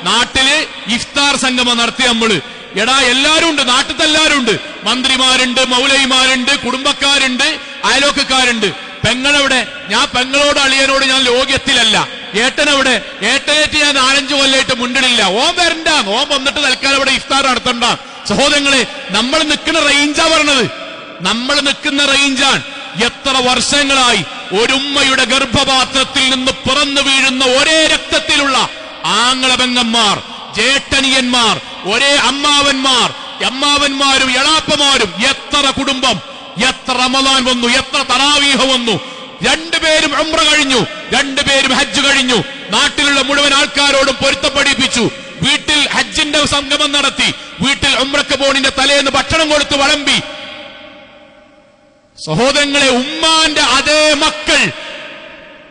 നാട്ടില് ഇഫ്താർ സംഗമം നടത്തി നമ്മള്, എടാ എല്ലാരും ഉണ്ട്, നാട്ടിലത്തെ എല്ലാരും ഉണ്ട്, മന്ത്രിമാരുണ്ട്, മൗലവിമാരുണ്ട്, കുടുംബക്കാരുണ്ട്, അയലോക്കക്കാരുണ്ട്. പെങ്ങളെവിടെ? ഞാൻ പെങ്ങളോട് അളിയനോട് ഞാൻ ലോക്യത്തിലല്ല. ഏട്ടനെവിടെ? ഏട്ടനേറ്റ് ഞാൻ 4-5 കൊല്ലായിട്ട് മുണ്ടിടില്ല. ഓൻ വരണ്ട, ഓൻ വന്നിട്ട് തൽക്കാലം ഇവിടെ ഇഫ്താർ നടത്തണ്ട. സഹോദരങ്ങളെ, നമ്മൾ നിൽക്കുന്ന റേഞ്ചാ പറഞ്ഞത്, നമ്മൾ നിൽക്കുന്ന റേഞ്ചാണ്. എത്ര വർഷങ്ങളായി ഒരുമ്മയുടെ ഗർഭപാത്രത്തിൽ നിന്ന് പിറന്നു വീഴുന്ന ഒരേ രക്തത്തിലുള്ള ആങ്ങളപെങ്ങന്മാർ, ജേട്ടനിയന്മാർ, ഒരേ അമ്മാവന്മാർ, അമ്മാവന്മാരും എളാപ്പമാരും, എത്ര കുടുംബം, എത്ര റമളാൻ വന്നു, എത്ര തറാവീഹ് വന്നു. രണ്ടുപേരും ഉംറ കഴിഞ്ഞു, രണ്ടുപേരും ഹജ്ജ് കഴിഞ്ഞു. നാട്ടിലുള്ള മുഴുവൻ ആൾക്കാരോടും പൊരുത്തപ്പെടിപ്പിച്ചു. വീട്ടിൽ ഹജ്ജിന്റെ സംഗമം നടത്തി, വീട്ടിൽ ഉംറക്ക് പോണിന്റെ തലേന്ന് ഭക്ഷണം കൊടുത്ത് വളമ്പി. സഹോദരങ്ങളെ, ഉമ്മാന്റെ അതേ മക്കൾ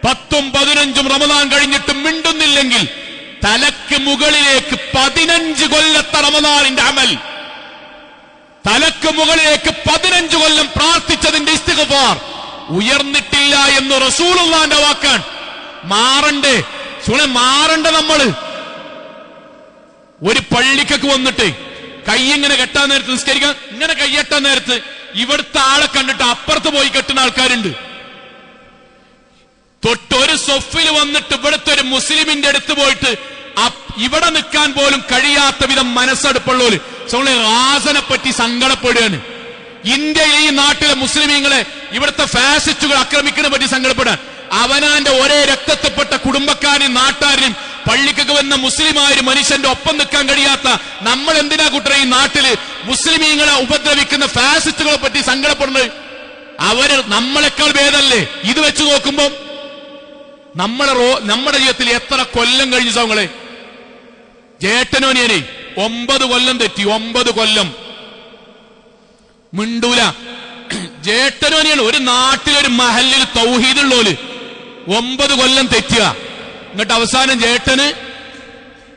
10ഉം 15ഉം റമളാൻ കഴിഞ്ഞിട്ടും മിണ്ടുന്നില്ലെങ്കിൽ തലക്ക് മുകളിലേക്ക് 15 കൊല്ലത്തെ റമളാനിന്റെ അമൽ തലക്ക് മുകളിലേക്ക് 15 കൊല്ലം പ്രാർത്ഥിച്ചതിന്റെ ഇസ്തിഗ്ഫാർ ഉയർന്നിട്ടില്ല എന്ന് റസൂലുള്ളാന്റെ വാക്കാണ്. മാറണ്ടേ മാറണ്ട. നമ്മള് ഒരു പള്ളിക്കൊക്കെ വന്നിട്ട് കൈ ഇങ്ങനെ കെട്ടാൻ നേരത്ത്, നിസ്കരിക്കാൻ ഇങ്ങനെ കൈയെട്ടാൻ നേരത്ത് ഇവിടുത്തെ ആളെ കണ്ടിട്ട് അപ്പുറത്ത് പോയി കെട്ടുന്ന ആൾക്കാരുണ്ട്. തൊട്ടൊരു സൊഫിൽ വന്നിട്ട് ഇവിടുത്തെ ഒരു മുസ്ലിമിന്റെ അടുത്ത് പോയിട്ട് ഇവിടെ നിൽക്കാൻ പോലും കഴിയാത്ത വിധം മനസ്സെടുപ്പുള്ളവര് റാസനെ പറ്റി സങ്കടപ്പെടുകയാണ്. ഇന്ത്യയിലെ ഈ നാട്ടിലെ മുസ്ലിമീങ്ങളെ ഇവിടുത്തെ ഫാസിസ്റ്റുകൾ ആക്രമിക്കുന്നതിനെ പറ്റി സങ്കടപ്പെടാൻ അവനാന്റെ ഒരേ രക്തത്തിൽപ്പെട്ട കുടുംബക്കാരെയും നാട്ടുകാരെയും പള്ളിക്കൊക്കെ വന്ന മുസ്ലിമായ ഒരു മനുഷ്യന്റെ ഒപ്പം നിൽക്കാൻ കഴിയാത്ത നമ്മൾ എന്തിനാ കൂട്ടരെ ഈ നാട്ടില് മുസ്ലിമീങ്ങളെ ഉപദ്രവിക്കുന്ന ഫാസിസ്റ്റുകളെ പറ്റി സങ്കടപ്പെടുന്നത്? അവര് നമ്മളെക്കാൾ ഭേദമല്ലേ? ഇത് വെച്ച് നോക്കുമ്പോ നമ്മുടെ ജീവിതത്തിൽ എത്ര കൊല്ലം കഴിഞ്ഞു സൗങ്ങളെ? ജേട്ടനോനിയനെ 9 കൊല്ലം തെറ്റി. 9 കൊല്ലം മിണ്ടൂല. ജേട്ടനോനിയാണ് ഒരു നാട്ടിലൊരു മഹല്ലിൽ തൗഹീദുള്ളോല് 9 കൊല്ലം തെറ്റുക. എന്നിട്ട് അവസാനം ജേട്ടന്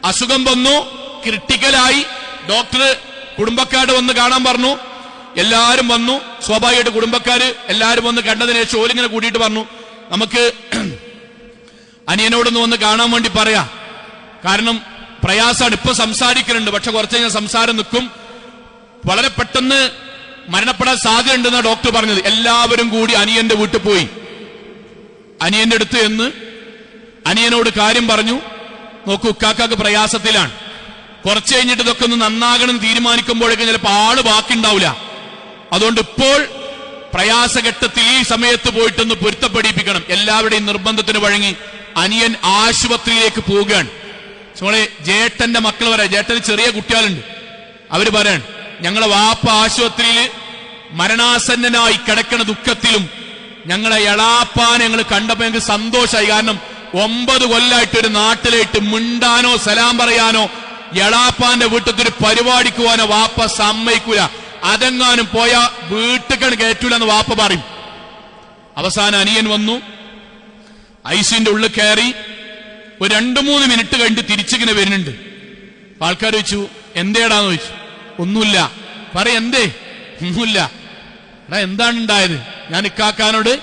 അസുഖം വന്നു, ക്രിട്ടിക്കലായി. ഡോക്ടർ കുടുംബക്കാട് വന്ന് കാണാൻ പറഞ്ഞു. എല്ലാരും വന്നു. സ്വാഭാവികമായിട്ട് കുടുംബക്കാര് എല്ലാരും വന്ന് കണ്ടതിന് ശേഷം ഓലിങ്ങനെ കൂട്ടിയിട്ട് പറഞ്ഞു, നമുക്ക് അനിയനോടൊന്ന് വന്ന് കാണാൻ വേണ്ടി പറയാ. കാരണം പ്രയാസമാണ്. ഇപ്പൊ സംസാരിക്കുന്നുണ്ട്, പക്ഷെ കുറച്ച് കഴിഞ്ഞാൽ സംസാരം നിൽക്കും. വളരെ പെട്ടെന്ന് മരണപ്പെടാൻ സാധ്യതയുണ്ടെന്നാണ് ഡോക്ടർ പറഞ്ഞത്. എല്ലാവരും കൂടി അനിയന്റെ വീട്ടിൽ പോയി. അനിയന്റെ അടുത്ത് എന്ന് അനിയനോട് കാര്യം പറഞ്ഞു. നോക്കൂ, ഉക്കാക്കാക്ക് പ്രയാസത്തിലാണ്. കുറച്ച് കഴിഞ്ഞിട്ട് ഇതൊക്കെ ഒന്ന് നന്നാകണം തീരുമാനിക്കുമ്പോഴേക്കും ചിലപ്പോൾ ആള് ബാക്കിയുണ്ടാവില്ല. അതുകൊണ്ട് ഇപ്പോൾ പ്രയാസഘട്ടത്തിൽ ഈ സമയത്ത് പോയിട്ടൊന്ന് പൊരുത്തപ്പെടിപ്പിക്കണം. എല്ലാവരുടെയും നിർബന്ധത്തിന് വഴങ്ങി അനിയൻ ആശുപത്രിയിലേക്ക് പോവുകയാണ്. ജേട്ടന്റെ മക്കൾ പറയാം, ജേട്ടന് ചെറിയ കുട്ടികളുണ്ട്. അവര് പറയാൻ, ഞങ്ങളെ വാപ്പ ആശുപത്രിയിൽ മരണാസന്നനായി കിടക്കണ ദുഃഖത്തിലും ഞങ്ങളെ എളാപ്പാനെ ഞങ്ങൾ കണ്ടപ്പോ ഞങ്ങൾക്ക് സന്തോഷമായി. കാരണം 9 കൊല്ലമായിട്ട് ഒരു നാട്ടിലായിട്ട് മിണ്ടാനോ സലാം പറയാനോ എളാപ്പാന്റെ വീട്ടിൽ ഒരു പരിപാടിക്ക് പോകാനോ വാപ്പ സമ്മതിക്കൂല. അതെങ്ങാനും പോയാ വീട്ടിൽ കയറ്റൂല എന്ന് വാപ്പ പറയും. അവസാനം അനിയൻ വന്നു, ഐസിന്റെ ഉള്ളിൽ കയറി. ഒരു 2-3 മിനിറ്റ് കഴിഞ്ഞിട്ട് തിരിച്ചിങ്ങനെ വരുന്നുണ്ട്. ആൾക്കാർ ചോദിച്ചു, എന്തേടാന്ന് ചോദിച്ചു. ഒന്നുമില്ല. എന്തേ? ഒന്നുമില്ല. എടാ എന്താണ് ഉണ്ടായത്? ഞാൻ ഇക്കാക്കാനോട്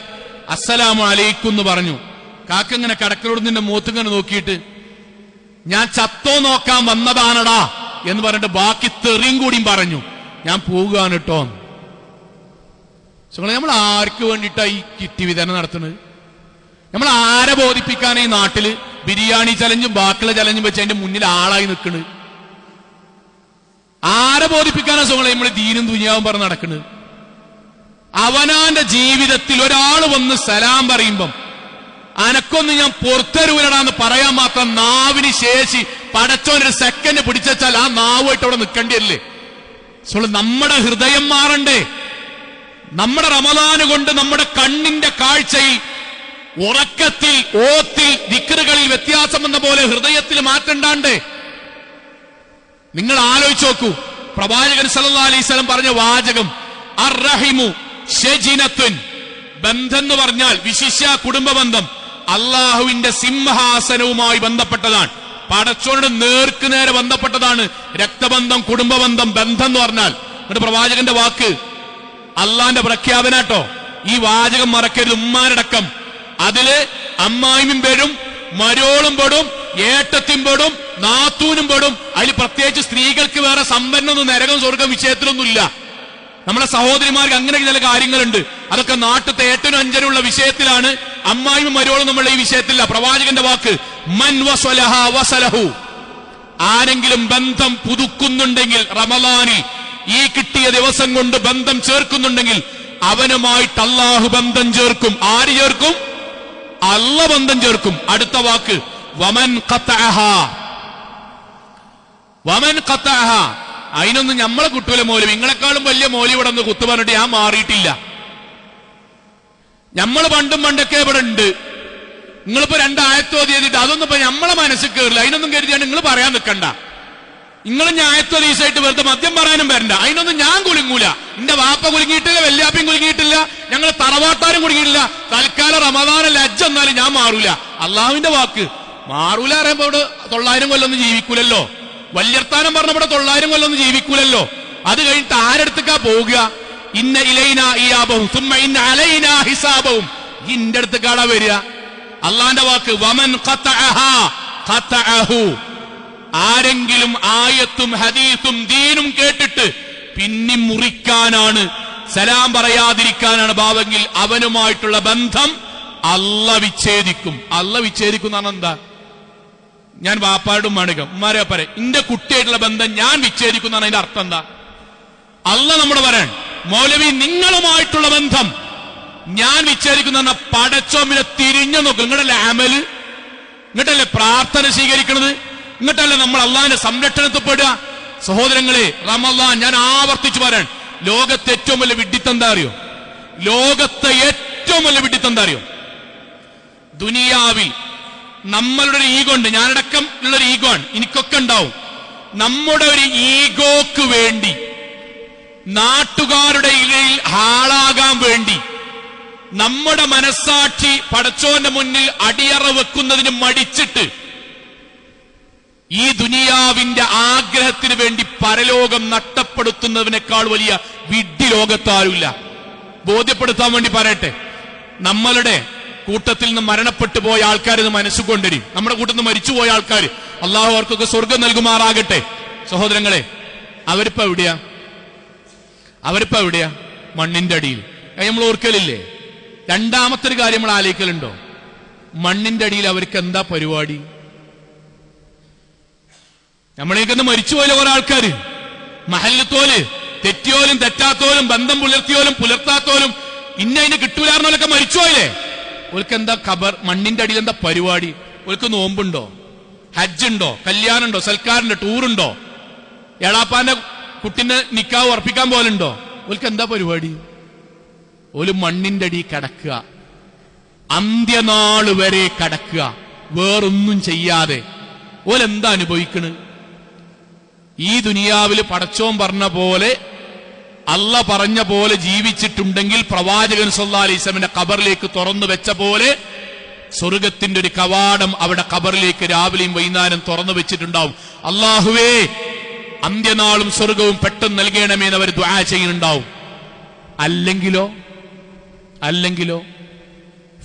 അസ്സലാമു അലൈക്കും എന്ന് പറഞ്ഞു. കാക്ക ഇങ്ങനെ കടക്കലോട് നിന്റെ മുഖത്തിങ്ങനെ നോക്കിയിട്ട്, ഞാൻ ചത്തോ നോക്കാൻ വന്നതാണടാ എന്ന് പറഞ്ഞിട്ട് ബാക്കി തെറിയും കൂടിയും പറഞ്ഞു. ഞാൻ പോവുകയാണ് കേട്ടോ. നമ്മൾ ആർക്ക് വേണ്ടിയിട്ടാ ഈ കിറ്റ് വിതരണം നടത്തുന്നത്? നമ്മൾ ആരെ ബോധിപ്പിക്കാനാ ഈ നാട്ടില് ബിരിയാണി ചലഞ്ചും ബാക്കിയുള്ള ചലഞ്ചും വെച്ച് അതിന്റെ മുന്നിൽ ആളായി നിൽക്കുന്നത്? ആരെ ബോധിപ്പിക്കാനാ സുഖങ്ങളെ നമ്മൾ ദീനും ദുനിയാവും പറഞ്ഞ് നടക്കുന്നത്? അവനാന്റെ ജീവിതത്തിൽ ഒരാൾ വന്ന് സലാം പറയുമ്പം അനക്കൊന്ന് ഞാൻ പുറത്തരൂലടാന്ന് പറയാൻ മാത്രം നാവിന് ശേഷി പടച്ചോനൊരു സെക്കൻഡ് പിടിച്ചാൽ ആ നാവായിട്ട് അവിടെ നിൽക്കേണ്ടിയല്ലേ? നമ്മുടെ ഹൃദയം മാറണ്ടേ? നമ്മുടെ റമദാന് കൊണ്ട് നമ്മുടെ കണ്ണിന്റെ കാഴ്ചയിൽ, ഉറക്കത്തിൽ, ഓത്തിൽ, ദിക്റുകളിൽ വ്യത്യാസം വന്ന പോലെ ഹൃദയത്തിൽ മാറ്റണ്ടാണ്ടേ? നിങ്ങൾ ആലോചിച്ച് നോക്കൂ. പ്രവാചകൻ സല്ലല്ലാഹു അലൈഹി വസല്ലം പറഞ്ഞ വാചകം, അർറഹിമു ശജിനത്തുൻ. ബന്ധം എന്ന് പറഞ്ഞാൽ വിശിഷ്യ കുടുംബബന്ധം അള്ളാഹുവിന്റെ സിംഹാസനവുമായി ബന്ധപ്പെട്ടതാണ്. പടച്ചോനോട് നേർക്കുനേരെ ബന്ധപ്പെട്ടതാണ് രക്തബന്ധം, കുടുംബബന്ധം, ബന്ധം എന്ന് പറഞ്ഞാൽ. എന്നിട്ട് പ്രവാചകന്റെ വാക്ക് അള്ളാന്റെ പ്രഖ്യാപനാട്ടോ. ഈ വാചകം മറക്കരുത്. ഉമ്മാനടക്കം അതില് അമ്മായിയും പെടും, മരോളും പെടും, ഏട്ടത്തിയും പെടും, നാത്തൂനും പെടും. അതിൽ പ്രത്യേകിച്ച് സ്ത്രീകൾക്ക് വേറെ സമ്പന്നൊന്നും നരകം സ്വർഗം വിഷയത്തിലൊന്നുമില്ല. നമ്മളെ സഹോദരിമാർക്ക് അങ്ങനെ ചില കാര്യങ്ങളുണ്ട്. അതൊക്കെ നാട്ടിലത്തെ ഏറ്റവും അഞ്ചനുള്ള വിഷയത്തിലാണ്. അമ്മായിയും മരോളും നമ്മളുടെ ഈ വിഷയത്തില്ല. പ്രവാചകന്റെ വാക്ക്, മൻ വസലഹ വസലഹു. ആരെങ്കിലും ബന്ധം പുതുക്കുന്നുണ്ടെങ്കിൽ റമളാനിൽ ഈ കിട്ടിയ ദിവസം കൊണ്ട് ബന്ധം ചേർക്കുന്നുണ്ടെങ്കിൽ അവനുമായിട്ട് അല്ലാഹു ബന്ധം ചേർക്കും. ആര് ചേർക്കും? അല്ല ബന്ധം ചേർക്കും. അടുത്ത വാക്ക്, വമൻ ഖതഅഹ. വമൻ ഖതഅഹ. അതിനൊന്നും നമ്മളെ കുട്ടൂല മൗലവി. നിങ്ങളെക്കാളും വലിയ മൗലവി ഇവിടെ ഒന്ന് കുത്തു പറഞ്ഞിട്ട് ഞാൻ മാറിയിട്ടില്ല. നമ്മൾ പണ്ടൊക്കെ ഇവിടെ ഉണ്ട്. നിങ്ങളിപ്പോ 2 ആയത്ത് ഓതിയിട്ട് അതൊന്നും ഇപ്പൊ നമ്മളെ മനസ്സിൽ കയറില്ല. അതിനൊന്നും കരുതിയാണ് നിങ്ങൾ പറയാൻ നിൽക്കണ്ട. നിങ്ങൾ ഞായത്ത് ദിവസമായിട്ട് വെറുതെ മദ്യം പറയാനും വരണ്ട. അതിനൊന്നും ഞാൻ കുലുങ്ങൂല. എന്റെ വാപ്പ കുലുങ്ങിയിട്ടില്ല, വല്യാപ്പയും കുലുങ്ങിയിട്ടില്ല, ഞങ്ങൾ തറവാട്ടാരും കുലുങ്ങിയിട്ടില്ല. തൽക്കാലം റമദാന ലജ്ജ എന്നാലും ഞാൻ മാറൂല. അള്ളാഹുവിന്റെ വാക്ക് മാറൂല പറയുമ്പോ ഇവിടെ 900 കൊല്ലൊന്നും ജീവിക്കൂലല്ലോ. വല്യർത്താനം പറഞ്ഞ ഇവിടെ 900 കൊല്ലൊന്നും ജീവിക്കൂലല്ലോ. അത് കഴിഞ്ഞിട്ട് ആരടുത്തേക്കാ പോവുക? ഇന്ന ഇലൈനാ ഇയാബഹും സുമ്മ ഇന്ന അലൈനാ ഹിസാബഹും. ഇന്റെ അടുത്തേക്കാളാ വരിക. അള്ളാന്റെ വാക്ക് വമൻ ഖതഅഹാ ഖതഅഹു. ആരെങ്കിലും ആയത്തും ഹദീസും ദീനും കേട്ടിട്ട് പിന്നി മുറിക്കാനാണ്, സലാം പറയാതിരിക്കാനാണ് ഭാവമെങ്കിൽ അവനുമായിട്ടുള്ള ബന്ധം അല്ല വിച്ഛേദിക്കും. അല്ല വിച്ഛേദിക്കും എന്ന് പറഞ്ഞാൽ എന്താ? ഞാൻ വാപ്പാടും മണികം ഉമ്മാരെ പറയാം, എന്റെ കുട്ടിയായിട്ടുള്ള ബന്ധം ഞാൻ വിച്ഛേദിക്കും എന്നാണ് അതിന്റെ അർത്ഥം എന്താ? അല്ല നമ്മൾ പറയാൻ മൗലവി നിങ്ങളുമായിട്ടുള്ള ബന്ധം ഞാൻ വിച്ഛേദിക്കുന്ന പറഞ്ഞാൽ പടച്ചോമിനെ തിരിഞ്ഞു നോക്കും. ഇങ്ങോട്ടല്ലേ അമല്, ഇങ്ങോട്ടല്ലേ പ്രാർത്ഥന സ്വീകരിക്കുന്നത്, ഇങ്ങോട്ടല്ലേ നമ്മൾ അള്ളാഹിന്റെ സംരക്ഷണത്തിൽ പെടുക. സഹോദരങ്ങളെ, റമളാൻ ഞാൻ ആവർത്തിച്ചു പറയാൻ, ലോകത്തെ ഏറ്റവും വലിയ വിഡ്ഢിത്തം എന്താ അറിയോ? ലോകത്തെ ഏറ്റവും വലിയ വിഡ്ഢിത്തം എന്താ അറിയോ? ദുനിയാവിൽ നമ്മളുടെ ഒരു ഈഗോ ഉണ്ട്, ഞാനടക്കം ഉള്ളൊരു ഈഗോ ആണ്, എനിക്കൊക്കെ ഉണ്ടാവും. നമ്മുടെ ഒരു ഈഗോക്ക് വേണ്ടി, നാട്ടുകാരുടെ ഇടയിൽ ഹാളാകാൻ വേണ്ടി, നമ്മുടെ മനസ്സാക്ഷി പടച്ചോന്റെ മുന്നിൽ അടിയറ വെക്കുന്നതിന് മടിച്ചിട്ട് ഈ ദുനിയാവിന്റെ ആഗ്രഹത്തിന് വേണ്ടി പരലോകം നഷ്ടപ്പെടുത്തുന്നതിനേക്കാൾ വലിയ വിഡ്ഢി ലോകത്താരുമില്ല. ബോധ്യപ്പെടുത്താൻ വേണ്ടി പറയട്ടെ, നമ്മളുടെ കൂട്ടത്തിൽ നിന്ന് മരണപ്പെട്ടു പോയ ആൾക്കാർ ഇത് മനസ്സുകൊണ്ടിരും. നമ്മുടെ കൂട്ടത്തിൽ നിന്ന് മരിച്ചുപോയ ആൾക്കാർ, അള്ളാഹു അവർക്കൊക്കെ സ്വർഗം നൽകുമാറാകട്ടെ. സഹോദരങ്ങളെ, അവരിപ്പോ എവിടെയാ? അവരിപ്പോ എവിടെയാ? മണ്ണിന്റെ അടിയിൽ. നമ്മൾ ഓർക്കലില്ലേ? രണ്ടാമത്തെ ഒരു കാര്യം നമ്മൾ ആലോചിക്കലുണ്ടോ? മണ്ണിന്റെ അടിയിൽ അവർക്ക് എന്താ പരിപാടി? നമ്മളേക്കൊന്ന് മരിച്ചുപോയല്ലോ കുറെ ആൾക്കാര്. മഹല്ലത്തോല്, തെറ്റിയോലും തെറ്റാത്തോലും, ബന്ധം പുലർത്തിയോലും പുലർത്താത്തോലും, ഇന്നതിന് കിട്ടൂലാർന്നോലൊക്കെ മരിച്ചുപോയില്ലേ? ഓൽക്ക് എന്താ ഖബർ? മണ്ണിന്റെ അടിയിൽ എന്താ പരിപാടി? ഓൽക്ക് നോമ്പുണ്ടോ? ഹജ്ജുണ്ടോ? കല്യാണുണ്ടോ? സൽക്കാരുണ്ടോ? ടൂറുണ്ടോ? എളാപ്പാന്റെ കുട്ടിന്റെ നിക്കാഹ് ഉറപ്പിക്കാൻ പോലുണ്ടോ? ഓൽക്ക് എന്താ പരിപാടി? ഓല് മണ്ണിന്റെ അടി കടക്കുക, അന്ത്യനാള് വരെ കടക്കുക, വേറൊന്നും ചെയ്യാതെ. ഓലെന്താ അനുഭവിക്കണ്? ഈ ദുനിയാവില് പടച്ചോൻ പറഞ്ഞ പോലെ, അല്ല പറഞ്ഞ പോലെ ജീവിച്ചിട്ടുണ്ടെങ്കിൽ പ്രവാചകൻ സല്ലല്ലാഹു അലൈഹി വസല്ലമിന്റെ ഖബറിലേക്ക് തുറന്നു വെച്ച പോലെ സ്വർഗത്തിന്റെ ഒരു കവാടം അവിടെ ഖബറിലേക്ക് രാവിലെയും വൈകുന്നേരം തുറന്നു വെച്ചിട്ടുണ്ടാവും. അല്ലാഹുവേ, അന്ത്യനാളും സ്വർഗവും പെട്ടെന്ന് നൽകണമേന്ന് അവർ ദുആ ചെയ്യുന്നുണ്ടാവും. അല്ലെങ്കിലോ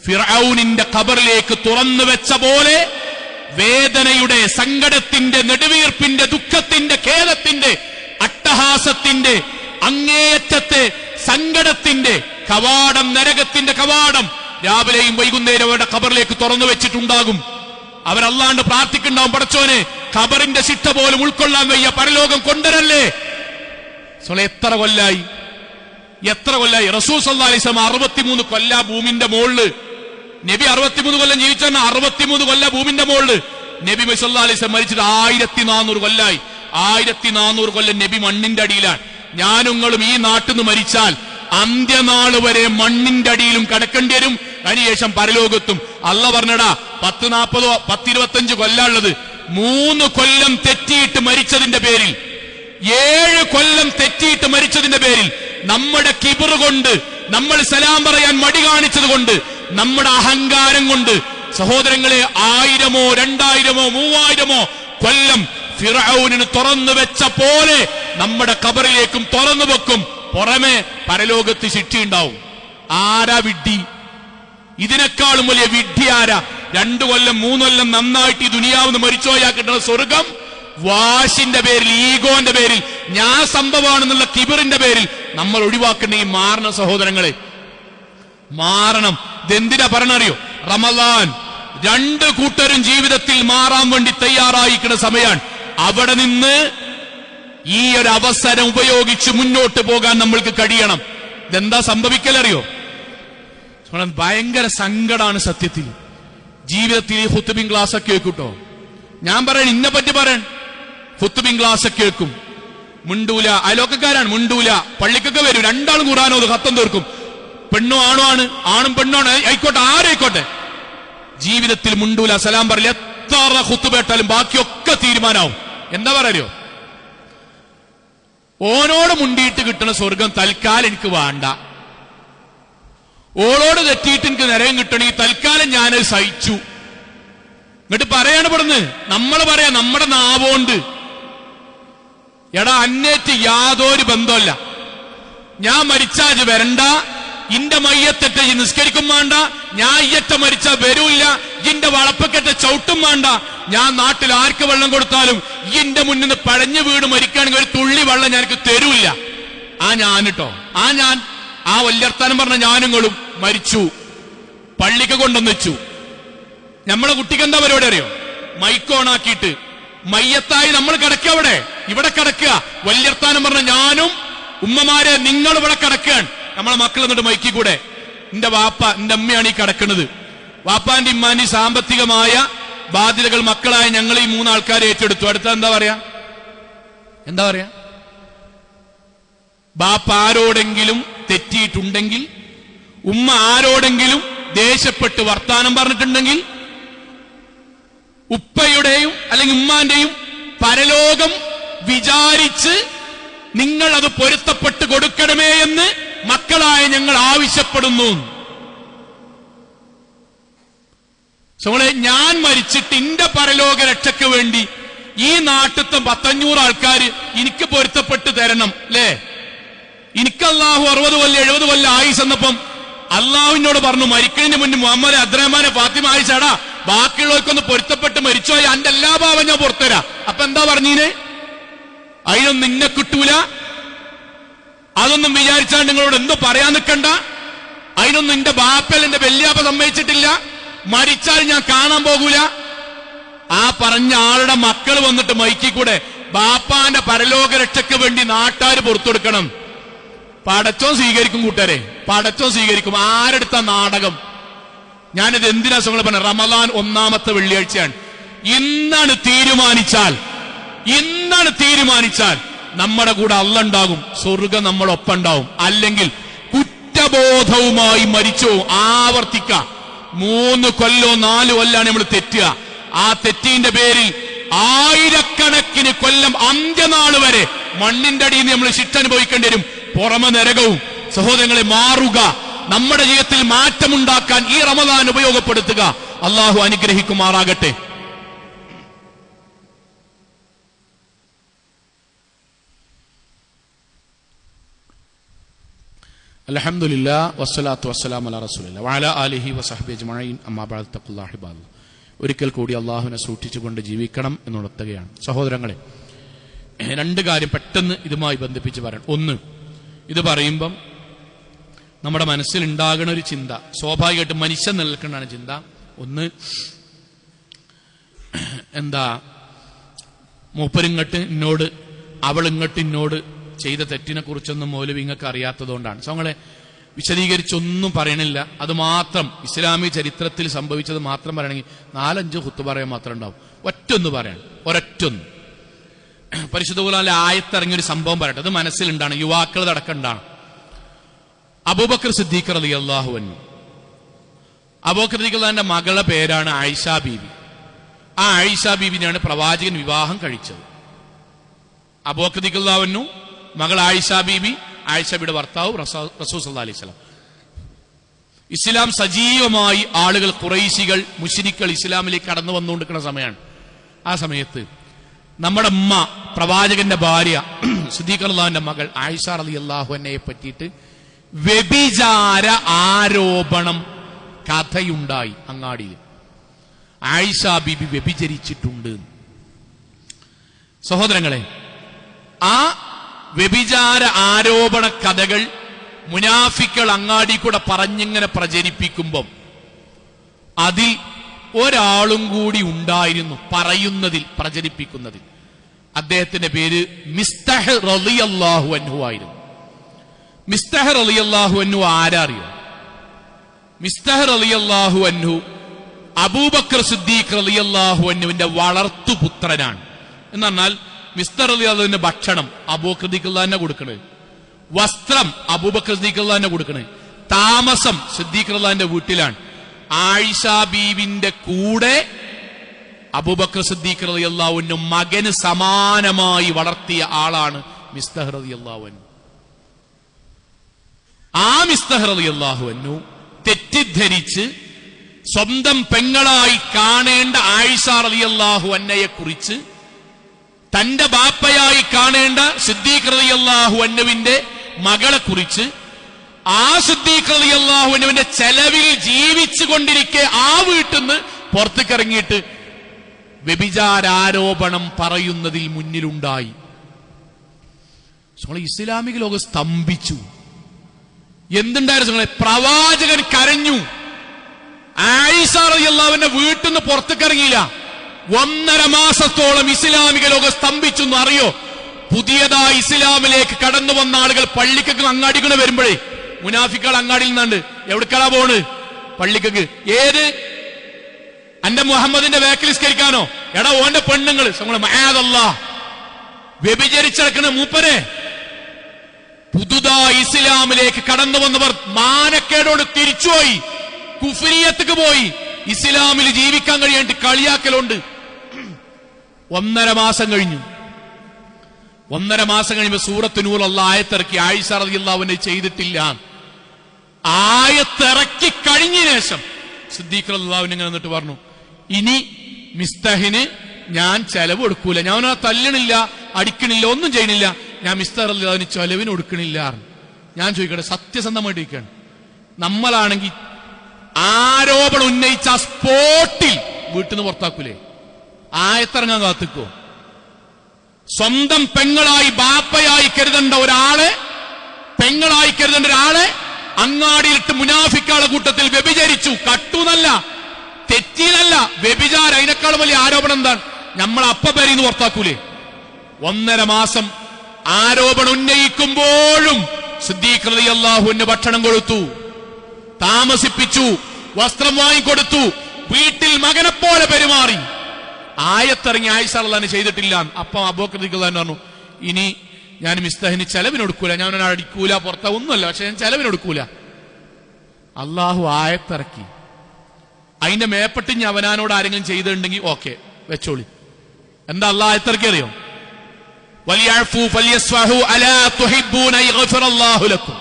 ഫിർഔനിന്റെ ഖബറിലേക്ക് തുറന്നു വെച്ച പോലെ വേദനയുടെ, സങ്കടത്തിന്റെ, നെടുവീർപ്പിന്റെ, ദുഃഖത്തിന്റെ, ഖേദത്തിന്റെ, അട്ടഹാസത്തിന്റെ, അങ്ങേയറ്റത്തെ സങ്കടത്തിന്റെ കവാടം, നരകത്തിന്റെ കവാടം രാവിലെയും വൈകുന്നേരം അവരുടെ ഖബറിലേക്ക് തുറന്നു വെച്ചിട്ടുണ്ടാകും. അവരല്ലാണ്ട് പ്രാർത്ഥിക്കുന്നുണ്ടാവും, പടച്ചോനെ ഖബറിന്റെ ശിക്ഷ പോലും ഉൾക്കൊള്ളാൻ വയ്യ, പരലോകം കൊണ്ടുവരല്ലേ. എത്ര കൊല്ലായി റസൂൽ സല്ലല്ലാഹു അലൈഹി വസല്ലം 63 കൊല്ല ഭൂമിന്റെ മുകളില്. നബി 63 കൊല്ലം ജീവിച്ചാൽ 63 കൊല്ല ഭൂമിന്റെ മുകളില്. നബി സല്ലല്ലാഹു അലൈഹി വസല്ലം മരിച്ചിട്ട് 1400 കൊല്ലായി. 1400 കൊല്ലം നബി മണ്ണിന്റെ അടിയിലാണ്. ഞാനുങ്ങളും ഈ നാട്ടിൽ നിന്ന് മരിച്ചാൽ അന്ത്യനാള് വരെ മണ്ണിന്റെ അടിയിലും കിടക്കേണ്ടി വരും. അതിനുശേഷം പരലോകത്തും. അല്ല പറഞ്ഞടാ, 10-40 10-25 കൊല്ലാനുള്ളത്. 3 കൊല്ലം തെറ്റിയിട്ട് മരിച്ചതിന്റെ പേരിൽ, 7 കൊല്ലം തെറ്റിയിട്ട് മരിച്ചതിന്റെ പേരിൽ, നമ്മുടെ കിബർ കൊണ്ട്, നമ്മൾ സലാം പറയാൻ മടി കാണിച്ചത് കൊണ്ട്, നമ്മുടെ അഹങ്കാരം കൊണ്ട്, സഹോദരങ്ങളെ 1000-ഓ 2000-ഓ 3000-ഓ കൊല്ലം ഫിർഔനിന് തുറന്നു വെച്ച പോലെ നമ്മുടെ ഖബറിലേക്കും തുറന്നു വെക്കും. പുറമെ പരലോകത്ത് ശിക്ഷയുണ്ടാവും. ആരാ വിഡ്ഢി? ഇതിനേക്കാളും വലിയ വിഡ്ഢി ആരാ? 2 കൊല്ലം 3 കൊല്ലം നന്നായിട്ട് ഈ ദുനിയാവിന്ന് മരിച്ചോയാ കിട്ടുന്ന സ്വർഗം വാശിന്റെ പേരിൽ, ഈഗോന്റെ പേരിൽ, ഞാൻ സംഭവമാണെന്നുള്ള കിബറിന്റെ പേരിൽ നമ്മൾ ഒഴിവാക്കണമെങ്കിൽ മാറണം. സഹോദരങ്ങളെ, മാറണം. ഇതെന്തിനാ പറഞ്ഞറിയോ? റമളാൻ 2 കൂട്ടരും ജീവിതത്തിൽ മാറാൻ വേണ്ടി തയ്യാറായിക്കുന്ന സമയമാണ്. അവിടെ നിന്ന് ഈ ഒരു അവസരം ഉപയോഗിച്ച് മുന്നോട്ട് പോകാൻ നമ്മൾക്ക് കഴിയണം. ഇതെന്താ സംഭവിക്കലറിയോ? ഭയങ്കര സങ്കടമാണ് സത്യത്തിൽ. ജീവിതത്തിൽ ഈ ഖുത്ബിൻ ക്ലാസ് ഒക്കെ കേൾക്കൂട്ടോ. ഞാൻ പറയാൻ ഇന്നെ പറ്റി പറയാൻ, ഖുത്ബിൻ ക്ലാസ് ഒക്കെ കേൾക്കും, മുണ്ടൂല, അയലോക്കക്കാരാണ്, മുണ്ടൂല, പള്ളിക്കൊക്കെ വരും, 2 ആളും ഖുർആൻ ഓതും, ഖത്തം തീർക്കും. പെണ്ണോ ആണോ ആണ്, ആണും പെണ്ണാണ്, ആയിക്കോട്ടെ, ആരായിക്കോട്ടെ, ജീവിതത്തിൽ മുണ്ടൂല, സലാം പറയില്ല. എത്ര ഖുത്ബ കേട്ടാലും ബാക്കിയൊക്കെ തീരുമാനമാവും. എന്താ പറയോ? ഓനോട് മുണ്ടിയിട്ട് കിട്ടുന്ന സ്വർഗം തൽക്കാലം എനിക്ക് വേണ്ട, ഓളോട് തെറ്റിയിട്ട് എനിക്ക് നരകം കിട്ടണമെങ്കിൽ തൽക്കാലം ഞാനത് സഹിച്ചു. എന്നിട്ട് പറയാണ് പെടുന്ന്, നമ്മൾ പറയാം നമ്മുടെ നാവോണ്ട് എടാ അന്നേറ്റ് യാതൊരു ബന്ധമല്ല, ഞാൻ മരിച്ചാജ് വരണ്ട, ഇന്റെ മയ്യത്തെറ്റ് നിസ്കരിക്കും വേണ്ട, ഞാൻ ഇയ്യറ്റ മരിച്ചാ വരൂല്ല, ഇന്റെ വളപ്പക്കെട്ട് ചവിട്ടും വേണ്ട, ഞാൻ നാട്ടിൽ ആർക്ക് വെള്ളം കൊടുത്താലും ഇന്റെ മുന്നിൽ നിന്ന് പഴഞ്ഞു വീട് മരിക്കുകയാണെങ്കിൽ ഒരു തുള്ളി വെള്ളം ഞാൻ തരൂല്ല. ഞാൻ ആ വല്യർത്താനം പറഞ്ഞ ഞാനുങ്ങളും മരിച്ചു, പള്ളിക്ക് കൊണ്ടുവന്ന് വെച്ചു. നമ്മളെ കുട്ടിക്ക് എന്താ പരിപാടി അറിയോ? മൈക്ക് ഓണാക്കിയിട്ട് മയ്യത്തായി നമ്മൾ കിടക്കുക, ഇവിടെ കിടക്കുക, വല്യർത്താനം പറഞ്ഞ ഞാനും ഉമ്മമാരെ നിങ്ങൾ ഇവിടെ കിടക്കുകയാണ്. നമ്മളെ മക്കൾ എന്നിട്ട് മൈക്കി കൂടെ എന്റെ വാപ്പ എന്റെ അമ്മയാണ് ഈ കിടക്കുന്നത്, വാപ്പാന്റെ ഇമ്മാന്റെ സാമ്പത്തികമായ ബാധ്യതകൾ മക്കളായ ഞങ്ങൾ ഈ 3 ആൾക്കാരെ ഏറ്റെടുത്തു. അടുത്ത എന്താ പറയാ? ബാപ്പ ആരോടെങ്കിലും തെറ്റിയിട്ടുണ്ടെങ്കിൽ, ഉമ്മ ആരോടെങ്കിലും ദേഷ്യപ്പെട്ട് വർത്താനം പറഞ്ഞിട്ടുണ്ടെങ്കിൽ, ഉപ്പയുടെയും അല്ലെങ്കിൽ ഉമ്മാന്റെയും പരലോകം വിചാരിച്ച് നിങ്ങൾ അത് പൊരുത്തപ്പെട്ട് കൊടുക്കണമേ എന്ന് മക്കളായ ഞങ്ങൾ ആവശ്യപ്പെടുന്നു. ഞാൻ മരിച്ചിട്ട് എന്റെ പരലോക രക്ഷയ്ക്ക് വേണ്ടി ഈ നാട്ടിലത്തെ 100-500 ആൾക്കാർ എനിക്ക് പൊരുത്തപ്പെട്ട് തരണം അല്ലേ? എനിക്ക് അള്ളാഹു 60 കൊല്ലം 70 കൊല്ലം ആയുസ് എന്നപ്പം അള്ളാഹുവിനോട് പറഞ്ഞു, മരിക്കുന്നതിന് മുന്നേ മുഹമ്മദ് അബ്ദുറഹ്മാനെ ഫാത്തിമ ആയിഷാടാ ബാക്കിയുള്ളവർക്കൊന്ന് പൊരുത്തപ്പെട്ട് മരിച്ചോയി എന്റെ എല്ലാ ഭാവം ഞാൻ പുറത്തുതരാം. അപ്പൊ എന്താ പറഞ്ഞീനെ? അതിനൊന്നും നിന്നെ കിട്ടൂല, അതൊന്നും വിചാരിച്ചാൽ നിങ്ങളോട് എന്തോ പറയാൻ നിൽക്കണ്ട, അതിനൊന്നും എന്റെ ബാപ്പൽ എന്റെ വല്യാപ്പ സമ്മതിച്ചിട്ടില്ല, മരിച്ചാൽ ഞാൻ കാണാൻ പോകൂല. ആ പറഞ്ഞ ആളുടെ മക്കൾ വന്നിട്ട് മൈക്കി കൂടെ ബാപ്പാന്റെ പരലോക രക്ഷയ്ക്ക് വേണ്ടി നാട്ടാർ പുറത്തുകൊടുക്കണം. പടച്ചോൻ സ്വീകരിക്കും കൂട്ടരെ, പടച്ചോൻ സ്വീകരിക്കും. ആരെടുത്ത നാടകം? ഞാനിത് എന്തിനാ നിങ്ങൾ പറഞ്ഞ? റമദാൻ 1-ാമത്തെ വെള്ളിയാഴ്ചയാണ്. ഇന്നാണ് തീരുമാനിച്ചാൽ നമ്മുടെ കൂടെ അല്ലാഹ് ഉണ്ടാകും, സ്വർഗ്ഗം നമ്മളൊപ്പം ഉണ്ടാവും. അല്ലെങ്കിൽ കുറ്റബോധവുമായി മരിച്ചു ആവർത്തിക്ക. 3 കൊല്ലോ 4 കൊല്ലാണ് നമ്മൾ തെറ്റുക. ആ തെറ്റിന്റെ പേരിൽ 1000കണക്കിന് കൊല്ലം അന്ത്യനാൾ വരെ മണ്ണിന്റെ അടിയിൽ നിന്ന് നമ്മൾ ശിക്ഷ അനുഭവിക്കേണ്ടി വരും, പുറമെ നരകവും. സഹോദരങ്ങളെ, മാറുക, നമ്മുടെ ജീവിതത്തിൽ മാറ്റമുണ്ടാക്കാൻ ഈ റമദാൻ ഉപയോഗപ്പെടുത്തുക. അള്ളാഹു അനുഗ്രഹിക്കുമാറാകട്ടെ. അൽഹംദുലില്ലാഹ് വസ്സലാത്തു വസ്സലാമു അലാ റസൂലില്ലാഹ് വഅലാ ആലിഹി വസഹ്ബിഹി അജ്മഈൻ. അമ്മാ ബഅദ്. തഖ്വല്ലാഹി ഇബാദ്. ഒരിക്കൽ കൂടി അള്ളാഹുവിനെ സൂക്ഷിച്ചുകൊണ്ട് ജീവിക്കണം എന്നുണർത്തുകയാണ്. സഹോദരങ്ങളെ, 2 കാര്യം പെട്ടെന്ന് ഇതുമായി ബന്ധിപ്പിച്ച് പറയണം. ഒന്ന്, ഇത് പറയുമ്പം നമ്മുടെ മനസ്സിൽ ഉണ്ടാകുന്ന ഒരു ചിന്ത, സ്വാഭാവികമായിട്ട് മനുഷ്യൻ നിലനിൽക്കുന്നതാണ് ചിന്ത. ഒന്ന്, എന്താ മൂപ്പരിങ്ങട്ട് എന്നോട് അവളിങ്ങട്ട് എന്നോട് ചെയ്ത തെറ്റിനെ കുറിച്ചൊന്നും മൗലവി ഇങ്ങൾക്ക് അറിയാത്തതുകൊണ്ടാണ്. ഞങ്ങളെ വിശദീകരിച്ചൊന്നും പറയണില്ല. അത് മാത്രം ഇസ്ലാമിക ചരിത്രത്തിൽ സംഭവിച്ചത് മാത്രം പറയണമെങ്കിൽ 4-5 ഖുത്ബ പറയാൻ മാത്രം ഉണ്ടാവും. ഒറ്റൊന്ന് പറയണം, ഒരൊറ്റൊന്ന്. പരിശുദ്ധ ഖുർആനിലെ ആയത്തിറങ്ങിയൊരു സംഭവം പറയട്ടെ, അത് മനസ്സിലുണ്ടാണ്, യുവാക്കൾ അടക്കണ്ടാണ്. അബൂബക്കർ സിദ്ദീഖ് റളിയല്ലാഹു അൻഹു, അബൂബക്കർ സിദ്ദീഖിന്റെ മകളുടെ പേരാണ് ആയിഷ ബീബി. ആ ആയിഷ ബീബിനെയാണ് പ്രവാചകൻ വിവാഹം കഴിച്ചത്. അബൂബക്കർ റളിയല്ലാഹു അൻഹു, മകൾ ആയിഷ ബീബി, ആയിഷയുടെ ഭർത്താവ് റസൂൽ സല്ലല്ലാഹു അലൈഹി വസല്ലം. ഇസ്ലാം സജീവമായി ആളുകൾ, ഖുറൈശികൾ, മുശ്രിക്കുകൾ ഇസ്ലാമിലേക്ക് കടന്നു വന്നുകൊണ്ടിരിക്കുന്ന സമയമാണ്. ആ സമയത്ത് നമ്മുടെ ഉമ്മ, പ്രവാചകന്റെ ഭാര്യ സിദ്ദീഖ് റളിയല്ലാഹുവിന്റെ മകൾ ആയിഷ റളിയല്ലാഹു അൻഹയെ പറ്റിയിട്ട് വ്യഭിചാര ആരോപണം കഥയുണ്ടായി അങ്ങാടിയിൽ. ആയിഷ ബീബി വ്യഭിചരിച്ചിട്ടുണ്ട്. സഹോദരങ്ങളെ, ആ വ്യഭിചാര ആരോപണ കഥകൾ മുനാഫിക്കൾ അങ്ങാടി കൂടെ പറഞ്ഞിങ്ങനെ പ്രചരിപ്പിക്കുമ്പം അതിൽ ഒരാളും കൂടി ഉണ്ടായിരുന്നു പറയുന്നതിൽ, പ്രചരിപ്പിക്കുന്നതിൽ. അദ്ദേഹത്തിന്റെ പേര് മിസ്തഹ് റളിയല്ലാഹു അൻഹു ആയിരുന്നു. മിസ്തഹ് റളിയല്ലാഹു അൻഹു ആരാ അറിയോ? മിസ്തഹ് റളിയല്ലാഹു അൻഹു അബൂബക്കർ സിദ്ദീഖ് റളിയല്ലാഹു അൻഹുവിന്റെ വളർത്തുപുത്രനാണ്. എന്ന് പറഞ്ഞാൽ മിസ്തഹ് റളിയല്ലാഹുവിന്റെ ഭക്ഷണം അബൂബക്കർ സിദ്ദീഖ് തന്നെ കൊടുക്കണേ, വസ്ത്രം അബൂബക്കർ സിദ്ദീഖ് തന്നെ കൊടുക്കണേ, താമസം സിദ്ദീഖ് റളിയല്ലാഹുവിന്റെ വീട്ടിലാണ്. ആയിഷ ബീവിന്റെ കൂടെ അബൂബക്കർ സിദ്ദീഖ് റളിയല്ലാഹു അൻഹു മകന് സമാനമായി വളർത്തിയ ആളാണ് മിസ്തഹ് റളിയല്ലാഹു അൻഹു. ആ മിസ്തഹ് റളിയല്ലാഹു അൻഹു തെറ്റിദ്ധരിച്ച് സ്വന്തം പെങ്ങളായി കാണേണ്ട ആയിഷ റളിയല്ലാഹു അൻഹയെ കുറിച്ച് തന്റെ ബാപ്പയായി കാണേണ്ട സിദ്ദീഖ് റളിയല്ലാഹു അൻഹുവിന്റെ മകളെ കുറിച്ച് ആ സിദ്ദീഖ് റളിയല്ലാഹു അൻഹുവിന്റെ ചെലവിൽ ജീവിച്ചു കൊണ്ടിരിക്കെ ആ വീട്ടിൽ നിന്ന് പുറത്തേക്കിറങ്ങിയിട്ട് വ്യഭിചാരാരോപണം പറയുന്നതിൽ മുന്നിലുണ്ടായി. ഇസ്ലാമിക ലോകം സ്തംഭിച്ചു. എന്തുണ്ടായിരുന്നു? പ്രവാചകൻ കരഞ്ഞു. ആയിഷ റളിയല്ലാഹു അൻഹ വീട്ടിൽ നിന്ന് പുറത്തേക്കിറങ്ങിയില്ല. 1.5 മാസത്തോളം ഇസ്ലാമിക ലോകം സ്തംഭിച്ചു എന്ന് അറിയോ? പുതിയതായി ഇസ്ലാമിലേക്ക് കടന്നു വന്ന ആളുകൾ പള്ളിക്കൊക്കെ അങ്ങാടിക്കണ വരുമ്പോഴേ മുനാഫിക്കുകൾ അങ്ങാടിയിൽ നിന്നാണ്ട് എവിടേക്കാ പോണ്? പള്ളിക്കൊക്കെ. ഏത്? അന്റെ മുഹമ്മദിന്റെ വേക്കലിസ്കരിക്കാനോ? എടാ ഓന്റെ പെണ്ണുങ്ങൾ വ്യഭിചരിച്ചിടക്കണ മൂപ്പരെ. പുതുതായി ഇസ്ലാമിലേക്ക് കടന്നു വന്നവർ മാനക്കേടോട് തിരിച്ചുപോയി, കുഫ്രിയത്തേക്ക് പോയി. ഇസ്ലാമിൽ ജീവിക്കാൻ കഴിയാണ്ട് കളിയാക്കലുണ്ട്. 1.5 മാസം കഴിഞ്ഞു. 1.5 മാസം കഴിയുമ്പോ സൂറത്ത് നൂർ അല്ലാഹ് ആയത്തിറക്കി. ആയിഷ റളിയല്ലാഹു അൻഹ ചെയ്തിട്ടില്ല. ആയത്തിറക്കി കഴിഞ്ഞ ശേഷം സിദ്ദീഖ് റളിയല്ലാഹു അൻഹു എന്നിട്ട് പറഞ്ഞു, ഇനി മിസ്തഹിന് ഞാൻ ചെലവ് കൊടുക്കൂല. ഞാൻ തല്ലണില്ല, അടിക്കണില്ല, ഒന്നും ചെയ്യണില്ല. ഞാൻ മിസ്തഹ് റളിയല്ലാഹു അൻഹു ചെലവിന് കൊടുക്കണില്ല. ഞാൻ ചോദിക്കട്ടെ, സത്യസന്ധമായിട്ട് ചോദിക്കാണ്, നമ്മളാണെങ്കിൽ ആരോപണം ഉന്നയിച്ച സ്പോട്ടിൽ വീട്ടിൽ നിന്ന് പുറത്താക്കൂലേ? ആയത്തിറങ്ങാൻ കാത്തിക്കോ? സ്വന്തം പെങ്ങളായി ബാപ്പയായി കരുതേണ്ട ഒരാളെ, പെങ്ങളായി കരുതേണ്ട ഒരാളെ അങ്ങാടിയിട്ട് മുനാഫിക്കാളെ കൂട്ടത്തിൽ വ്യഭിചരിച്ചു. കട്ടൂന്നല്ല, തെറ്റിനല്ല, വ്യഭിചാരം. അതിനേക്കാളും വലിയ ആരോപണം എന്താണ്? നമ്മൾ അപ്പപരിന്ന് പുറത്താക്കൂലേ? 1.5 മാസം ആരോപണം ഉന്നയിക്കുമ്പോഴും സിദ്ദീഖ് റളിയല്ലാഹു അൻഹു ഭക്ഷണം കൊടുത്തു, താമസിപ്പിച്ചു, വസ്ത്രം വാങ്ങിക്കൊടുത്തു, വീട്ടിൽ മകനെ പോലെ പെരുമാറി. ആയത്തിറങ്ങി ആയിഷ റളിയല്ലാഹു അൻഹ ചെയ്തിട്ടില്ല. അപ്പം അബൂബക്കർ റളിയല്ലാഹു അൻഹു പറഞ്ഞു, ഇനി ഞാൻ മിസ്തഹിന് ചെലവിന് കൊടുക്കൂല, ഞാൻ അടിക്കൂല, പുറത്ത ഒന്നുമല്ല, പക്ഷെ ഞാൻ ചെലവിന് കൊടുക്കൂല. അള്ളാഹു ആയത്തിറക്കി. അതിന്റെ മേപ്പെട്ട് ഇനി അവനാനോട് ആരെങ്കിലും ചെയ്തിട്ടുണ്ടെങ്കിൽ ഓക്കെ വെച്ചോളി. എന്താ അള്ളാഹ് ആയത്തിറക്കി അറിയോ? വലിയഅഫു ഫലിയസ്ഫഹു അലാ തുഹിബ്ബൂന യഗ്ഫിറല്ലാഹു ലക്കും.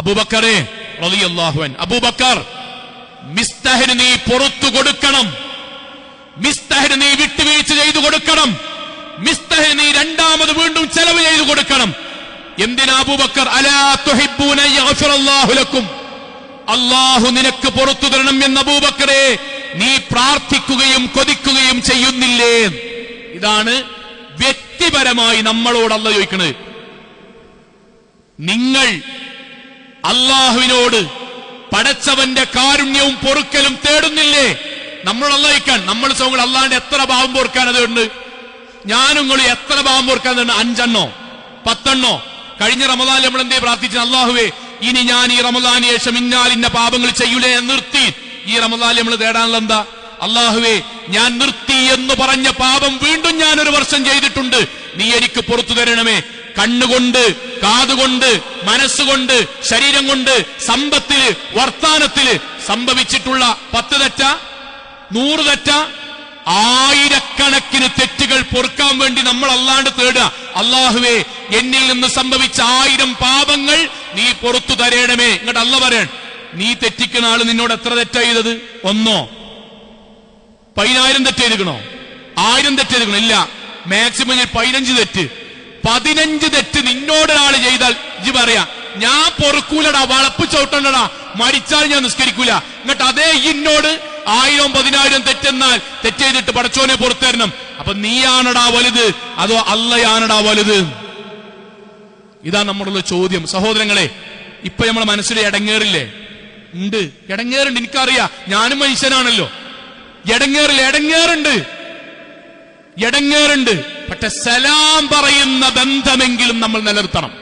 അബൂബക്കറേ റളിയല്ലാഹു അൻഹു, അബൂബക്കർ, മിസ്തഹിന് നീ പുറത്തു കൊടുക്കണം, മിസ്തഹിന് നീ വിട്ടുവീഴ്ച ചെയ്തു കൊടുക്കണം, മിസ്തഹിന് നീ രണ്ടാമത് വീണ്ടും ചെലവ് ചെയ്തു കൊടുക്കണം. എന്തിനാ അബൂബക്കർ? അലാ തുഹിബ്ബൂന യഗ്ഫിറല്ലാഹു ലക്കും, അല്ലാഹു നിനക്ക് പുറത്തു തരണം എന്ന് അബൂബക്കറെ നീ പ്രാർത്ഥിക്കുകയും കൊതിക്കുകയും ചെയ്യുന്നില്ലേ? ഇതാണ് വ്യക്തിപരമായി നമ്മളോട് അല്ലാഹു ചോദിക്കുന്നത്. നിങ്ങൾ അള്ളാഹുവിനോട് പടച്ചവന്റെ കാരുണ്യവും പൊറുക്കലും തേടുന്നില്ലേ? നമ്മൾ അള്ളാഹിക്കാൻ, നമ്മൾ സോങ്ങൾ അള്ളാഹിന്റെ എത്ര പാവം പൊറുക്കാൻ അതുണ്ട്? ഞാനും നിങ്ങൾ എത്ര പാവം പൊറുക്കാൻ? 5 എണ്ണോ 10 എണ്ണോ? കഴിഞ്ഞ റമദാനിൽ നമ്മൾ എന്തേ പ്രാർത്ഥിച്ചത്? അള്ളാഹുവേ, ഇനി ഞാൻ ഈ റമദാന് ശേഷം ഇന്നാലിന്ന പാപങ്ങൾ ചെയ്യൂലേ എന്ന് നിർത്തി. ഈ റമദാനിൽ നമ്മൾ തേടാനുള്ള എന്താ? അള്ളാഹുവേ, ഞാൻ നിർത്തി എന്ന് പറഞ്ഞ പാപം വീണ്ടും ഞാൻ 1 വർഷം ചെയ്തിട്ടുണ്ട്, നീ എനിക്ക് പുറത്തു തരണമേ. കണ്ണുകൊണ്ട്, കാതുകൊണ്ട്, മനസ്സുകൊണ്ട്, ശരീരം കൊണ്ട്, സമ്പത്തില്, വർത്താനത്തില് സംഭവിച്ചിട്ടുള്ള 10 തെറ്റ, 100 തെറ്റ, 1000കണക്കിന് തെറ്റുകൾ പൊറുക്കാൻ വേണ്ടി നമ്മൾ അല്ലാണ്ട് തേടുക. അള്ളാഹുവേ, എന്നിൽ നിന്ന് സംഭവിച്ച 1000 പാപങ്ങൾ നീ പുറത്തു തരേണമേ. ഇങ്ങോട്ട് അല്ല പറയൺ, നീ തെറ്റിക്കുന്ന ആള് നിന്നോട് എത്ര തെറ്റാ ചെയ്തത്? 1 10,000 തെറ്റ് ചെയ്തിക്കണോ? 1000 തെറ്റ് ചെയ്തിക്കണോ? ഇല്ല, മാക്സിമം 15 തെറ്റ്. 15 തെറ്റ് നിന്നോടൊരാള് ചെയ്താൽ ഇജ്ജ് പറയാ, ഞാൻ പൊറുക്കൂലടാ, വളപ്പ് ചവിട്ടണ്ടടാ, മരിച്ചാൽ ഞാൻ നിസ്കരിക്കൂല. എന്നിട്ട് അതേ ഇന്നോട് 1000 10,000 തെറ്റെന്നാൽ തെറ്റ് ചെയ്തിട്ട് പടച്ചോനെ പുറത്തരണം. അപ്പൊ നീയാണടാ വലുത് അതോ അള്ളയാണടാ വലുത്? ഇതാ നമ്മളുള്ള ചോദ്യം. സഹോദരങ്ങളെ, ഇപ്പൊ നമ്മളെ മനസ്സിൽ ഇടങ്ങേറില്ലേ? ഉണ്ട്, ഇടങ്ങേറുണ്ട്. എനിക്കറിയാം, ഞാനും മനുഷ്യനാണല്ലോ. ഇടങ്ങേറില്ല, ഇടങ്ങേറുണ്ട്. പക്ഷെ സലാം പറയുന്ന ബന്ധമെങ്കിലും നമ്മൾ നിലനിർത്തണം.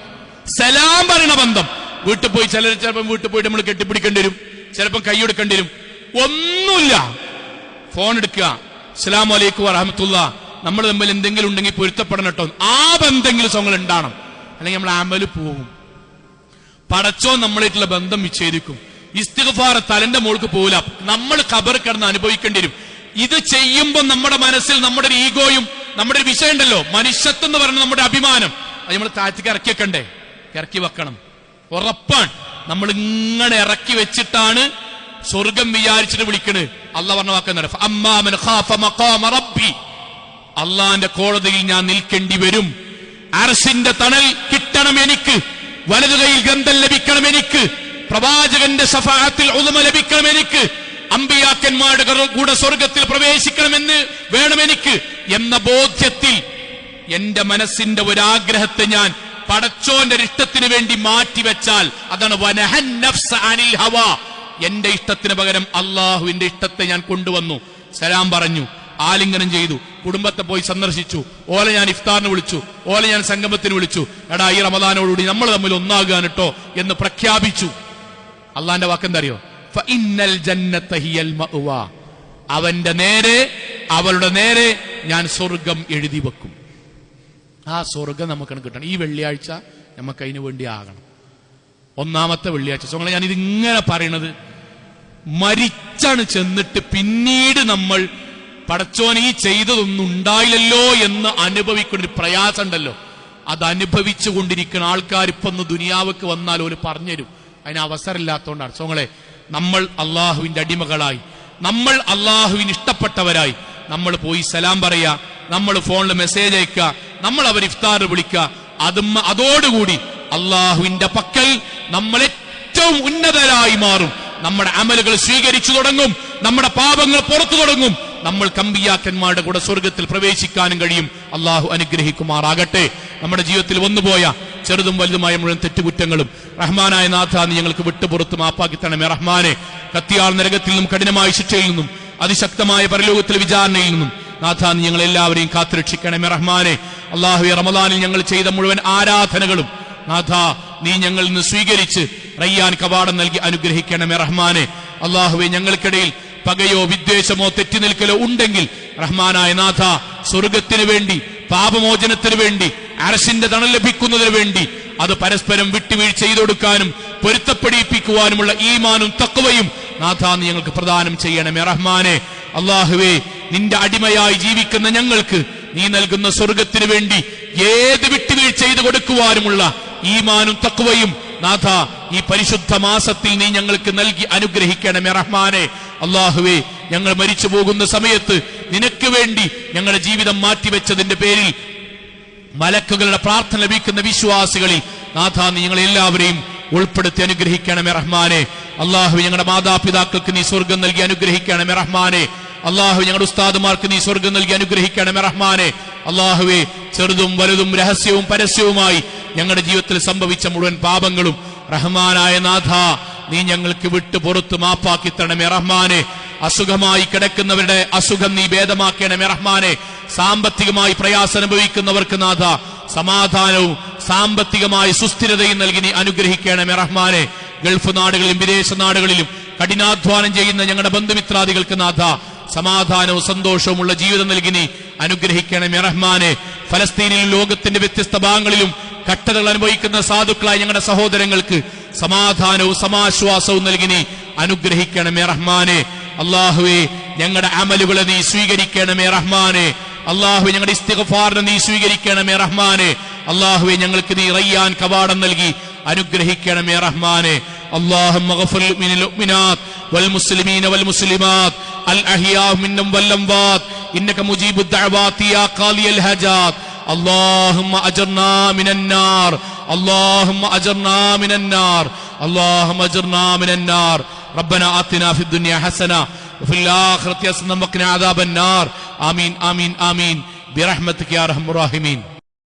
സലാം പറയുന്ന ബന്ധം. വീട്ടിൽ പോയി ചിലപ്പം വീട്ടിൽ പോയിട്ട് നമ്മൾ കെട്ടിപ്പിടിക്കേണ്ടി വരും, ചിലപ്പം കൈയെടുക്കേണ്ടി വരും. ഒന്നുമില്ല, ഫോൺ എടുക്കുക, അസ്സലാമു അലൈക്കും വറഹ്മത്തുള്ളാഹി, നമ്മൾ തമ്മിൽ എന്തെങ്കിലും ഉണ്ടെങ്കിൽ പൊരുത്തപ്പെടണം കേട്ടോ. ആ ബന്ധമെങ്കിലും സ്വങ്ങൾ ഉണ്ടാവണം. അല്ലെങ്കിൽ നമ്മൾ ആമല് പോകും. പടച്ചോ നമ്മളായിട്ടുള്ള ബന്ധം വിച്ഛേദിക്കും. ഇസ്തിഗ്ഫാർ തലന്റെ മോൾക്ക് പോകില്ല, നമ്മൾ ഖബർ കിടന്ന് അനുഭവിക്കേണ്ടി വരും. ഇത് ചെയ്യുമ്പോൾ നമ്മുടെ മനസ്സിൽ നമ്മുടെ ഒരു ഈഗോയും നമ്മുടെ ഒരു വിഷയം ഉണ്ടല്ലോ, മനുഷ്യത്വം എന്ന് പറയുന്നത് നമ്മുടെ അഭിമാനം, അത് നമ്മൾ താഴ്ത്തിക്ക് ഇറക്കിയേക്കണ്ടേ? ഇറക്കി വെക്കണം. ഉറപ്പാണ്. നമ്മൾ ഇങ്ങനെ ഇറക്കി വെച്ചിട്ടാണ് സ്വർഗം വിചാരിച്ചിട്ട് വിളിക്കണത്. അള്ളാഹ് പറഞ്ഞ വാക്കെന്താണ്? അമ്മാമൻ ഖാഫ മഖാമ റബ്ബി, അള്ളാന്റെ കോടതിയിൽ ഞാൻ നിൽക്കേണ്ടി വരും. അർശിന്റെ തണൽ കിട്ടണം എനിക്ക്, വലതുകൈയിൽ ഗന്ധം ലഭിക്കണം എനിക്ക്, പ്രവാചകന്റെ ശഫാഅത്തിൽ ഉദമ ലഭിക്കണം എനിക്ക്, അമ്പിയാക്കന്മാരുടെ കൂടെ സ്വർഗത്തിൽ പ്രവേശിക്കണമെന്ന് വേണം എനിക്ക് എന്ന ബോധ്യത്തിൽ എന്റെ മനസ്സിന്റെ ഒരാഗ്രഹത്തെ ഞാൻ പടച്ചോന്റെ ഇഷ്ടത്തിന് വേണ്ടി മാറ്റിവെച്ചാൽ അതാണ് വനഹൻ നഫ്സ അനിൽ ഹവാ. എന്റെ ഇഷ്ടത്തിന് പകരം അള്ളാഹുവിന്റെ ഇഷ്ടത്തെ ഞാൻ കൊണ്ടുവന്നു. സലാം പറഞ്ഞു, ആലിംഗനം ചെയ്തു, കുടുംബത്തെ പോയി സന്ദർശിച്ചു, ഓലെ ഞാൻ ഇഫ്താറിന് വിളിച്ചു, ഓലെ ഞാൻ സംഗമത്തിന് വിളിച്ചു. എടാ, ഈ റമദാനോടുകൂടി നമ്മൾ തമ്മിൽ ഒന്നാകാൻ കേട്ടോ എന്ന് പ്രഖ്യാപിച്ചു. അള്ളാന്റെ വാക്കെന്താ അറിയോ? ഫഇന്നൽ ജന്നത ഹിയൽ മഅ്വാ. അവന്റെ നേരെ, അവളുടെ നേരെ ഞാൻ സ്വർഗം എഴുതി വെക്കും. ആ സ്വർഗം നമുക്ക് കിട്ടണം. ഈ വെള്ളിയാഴ്ച നമുക്ക് അതിനു വേണ്ടി ആകണം. ഒന്നാമത്തെ വെള്ളിയാഴ്ച. ഞാൻ ഇതിങ്ങനെ പറയണത്, മരിച്ചാണ് ചെന്നിട്ട് പിന്നീട് നമ്മൾ പടച്ചോൻ ഈ ചെയ്തതൊന്നും ഉണ്ടായില്ലല്ലോ എന്ന് അനുഭവിക്കുന്ന ഒരു പ്രയാസം ഉണ്ടല്ലോ, അത് അനുഭവിച്ചു കൊണ്ടിരിക്കുന്ന ആൾക്കാർ ഇപ്പൊ ഒന്ന് ദുനിയാവക്ക് വന്നാൽ ഒരു പറഞ്ഞുതരും. അതിന് അവസരമില്ലാത്തതുകൊണ്ടാണ്. സോങ്ങളെ, നമ്മൾ അള്ളാഹുവിന്റെ അടിമകളായി, നമ്മൾ അള്ളാഹുവിന് ഇഷ്ടപ്പെട്ടവരായി നമ്മൾ പോയി സലാം പറയാ, നമ്മൾ ഫോണിൽ മെസ്സേജ് അയക്കുക, നമ്മൾ അവർ ഇഫ്താർ വിളിക്കുക. അതോടുകൂടി അള്ളാഹുവിന്റെ പക്കൽ നമ്മൾ ഏറ്റവും ഉന്നതരായി മാറും. നമ്മുടെ അമലുകൾ സ്വീകരിച്ചു തുടങ്ങും, നമ്മുടെ പാപങ്ങൾ പുറത്തു തുടങ്ങും, നമ്മൾ അമ്പിയാക്കന്മാരുടെ കൂടെ സ്വർഗത്തിൽ പ്രവേശിക്കാനും കഴിയും. അള്ളാഹു അനുഗ്രഹിക്കുമാറാകട്ടെ. നമ്മുടെ ജീവിതത്തിൽ വന്നുപോയ ചെറുതും വലുതുമായ മുഴുവൻ തെറ്റുകുറ്റങ്ങളും റഹ്മാനായ നാഥ നീ ഞങ്ങൾക്ക് വിട്ടുപുറത്ത് മാപ്പാക്കി തരണമേ റഹ്മാനെ. കത്തിയാൾ നരകത്തിൽ നിന്നും കഠിനമായ ശിക്ഷയിൽ നിന്നും അതിശക്തമായ പരലോകത്തിലെ വിചാരണയിൽ നിന്നും നാഥ നീ ഞങ്ങൾ എല്ലാവരെയും കാത്തുരക്ഷിക്കണമേ റഹ്മാനെ. അള്ളാഹുവേ, റമദാനിൽ ഞങ്ങൾ ചെയ്ത മുഴുവൻ ആരാധനകളും നാഥ നീ ഞങ്ങളിൽ നിന്ന് സ്വീകരിച്ച് റയ്യാൻ കവാടം നൽകി അനുഗ്രഹിക്കണമേ റഹ്മാനെ. അള്ളാഹുവേ, ഞങ്ങൾക്കിടയിൽ പകയോ വിദ്വേഷമോ തെറ്റി നിൽക്കലോ ഉണ്ടെങ്കിൽ റഹ്മാനായ നാഥ സ്വർഗത്തിന് വേണ്ടി, പാപമോചനത്തിന് വേണ്ടി, അർശിന്റെ തണൽ ലഭിക്കുന്നതിന് വേണ്ടി അത് പരസ്പരം വിട്ടുവീഴ്ച ചെയ്തു കൊടുക്കാനും പൊരുത്തപ്പെടിപ്പിക്കുവാനുമുള്ള ഈമാനും തഖ്വയും നാഥ നീ ഞങ്ങൾക്ക് പ്രദാനം ചെയ്യണമേ റഹ്മാനെ. അള്ളാഹുവേ, നിന്റെ അടിമയായി ജീവിക്കുന്ന ഞങ്ങൾക്ക് നീ നൽകുന്ന സ്വർഗത്തിന് വേണ്ടി ഏത് വിട്ടുവീഴ്ച ചെയ്തു കൊടുക്കുവാനുമുള്ള ഈമാനും തഖ്വയും നാഥ ഈ പരിശുദ്ധ മാസത്തിൽ നീ ഞങ്ങൾക്ക് നൽകി അനുഗ്രഹിക്കണമേ റഹ്മാനെ. അള്ളാഹുവേ, ഞങ്ങൾ മരിച്ചു പോകുന്ന സമയത്ത് നിനക്ക് വേണ്ടി ഞങ്ങളുടെ ജീവിതം മാറ്റിവെച്ചതിന്റെ പേരിൽ മലക്കുകളുടെ പ്രാർത്ഥന ലഭിക്കുന്ന വിശ്വാസികളിൽ നാഥ നീ ഞങ്ങൾ എല്ലാവരെയും ഉൾപ്പെടുത്തി അനുഗ്രഹിക്കണമേ റഹ്മാനെ. അള്ളാഹു, ഞങ്ങളുടെ മാതാപിതാക്കൾക്ക് നീ സ്വർഗം നൽകി അനുഗ്രഹിക്കണമേ റഹ്മാനെ. അള്ളാഹു, ഞങ്ങളുടെ ഉസ്താദുമാർക്ക് നീ സ്വർഗം നൽകി അനുഗ്രഹിക്കണമേ റഹ്മാനെ. അള്ളാഹുവേ, ചെറുതും വലുതും രഹസ്യവും പരസ്യവുമായി ഞങ്ങളുടെ ജീവിതത്തിൽ സംഭവിച്ച മുഴുവൻ പാപങ്ങളും റഹ്മാനായ നാഥ നീ ഞങ്ങൾക്ക് വിട്ടു പുറത്ത് മാപ്പാക്കി തരണമേ റഹ്മാനെ. അസുഖമായി കിടക്കുന്നവരുടെ അസുഖം നീ ഭേദമാക്കണമേ റഹ്മാനെ. സാമ്പത്തികമായി പ്രയാസം അനുഭവിക്കുന്നവർക്ക് നാഥ സമാധാനവും സാമ്പത്തികമായ സുസ്ഥിരതയും നൽകി നീ അനുഗ്രഹിക്കണമേ റഹ്മാനെ. ഗൾഫ് നാടുകളിലും വിദേശ നാടുകളിലും കഠിനാധ്വാനം ചെയ്യുന്ന ഞങ്ങളുടെ ബന്ധുമിത്രാദികൾക്ക് നാഥ സമാധാനവും സന്തോഷവുമുള്ള ജീവിതം നൽകി നീ അനുഗ്രഹിക്കണമേ റഹ്മാനെ. ഫലസ്തീനിലും ലോകത്തിന്റെ വ്യത്യസ്ത ഭാഗങ്ങളിലും കട്ടതകൾ അനുഭവിക്കുന്ന സാധുക്കളായ ഞങ്ങളുടെ സഹോദരങ്ങൾക്ക് സമാധാനവും സമാശ്വാസവും നൽകി നീ അനുഗ്രഹിക്കണമേ റഹ്മാനെ. അള്ളാഹുവേ, ഞങ്ങളുടെ അമലുകളെ നീ സ്വീകരിക്കണമേ റഹ്മാനെ. അള്ളാഹുവേ, ഞങ്ങളുടെ ഇസ്തിഗ്ഫാറിനെ നീ സ്വീകരിക്കണമേ റഹ്മാനെ. അള്ളാഹുവേ, ഞങ്ങൾക്ക് നീ റയ്യാൻ കവാടം നൽകി അനുഗ്രഹിക്കണമേ റഹ്മാനെ. اللهم اغفر للمؤمنات والمسلمين والمسلمات الأحياء منهم والأموات إنك مجيب الدعوات يا قاضي الحاجات. اللهم أجرنا من النار، اللهم أجرنا من النار، اللهم أجرنا من النار. ربنا آتنا في الدنيا حسنة وفي الآخرة حسنة وقنا عذاب النار. آمين آمين آمين برحمتك يا أرحم الراحمين.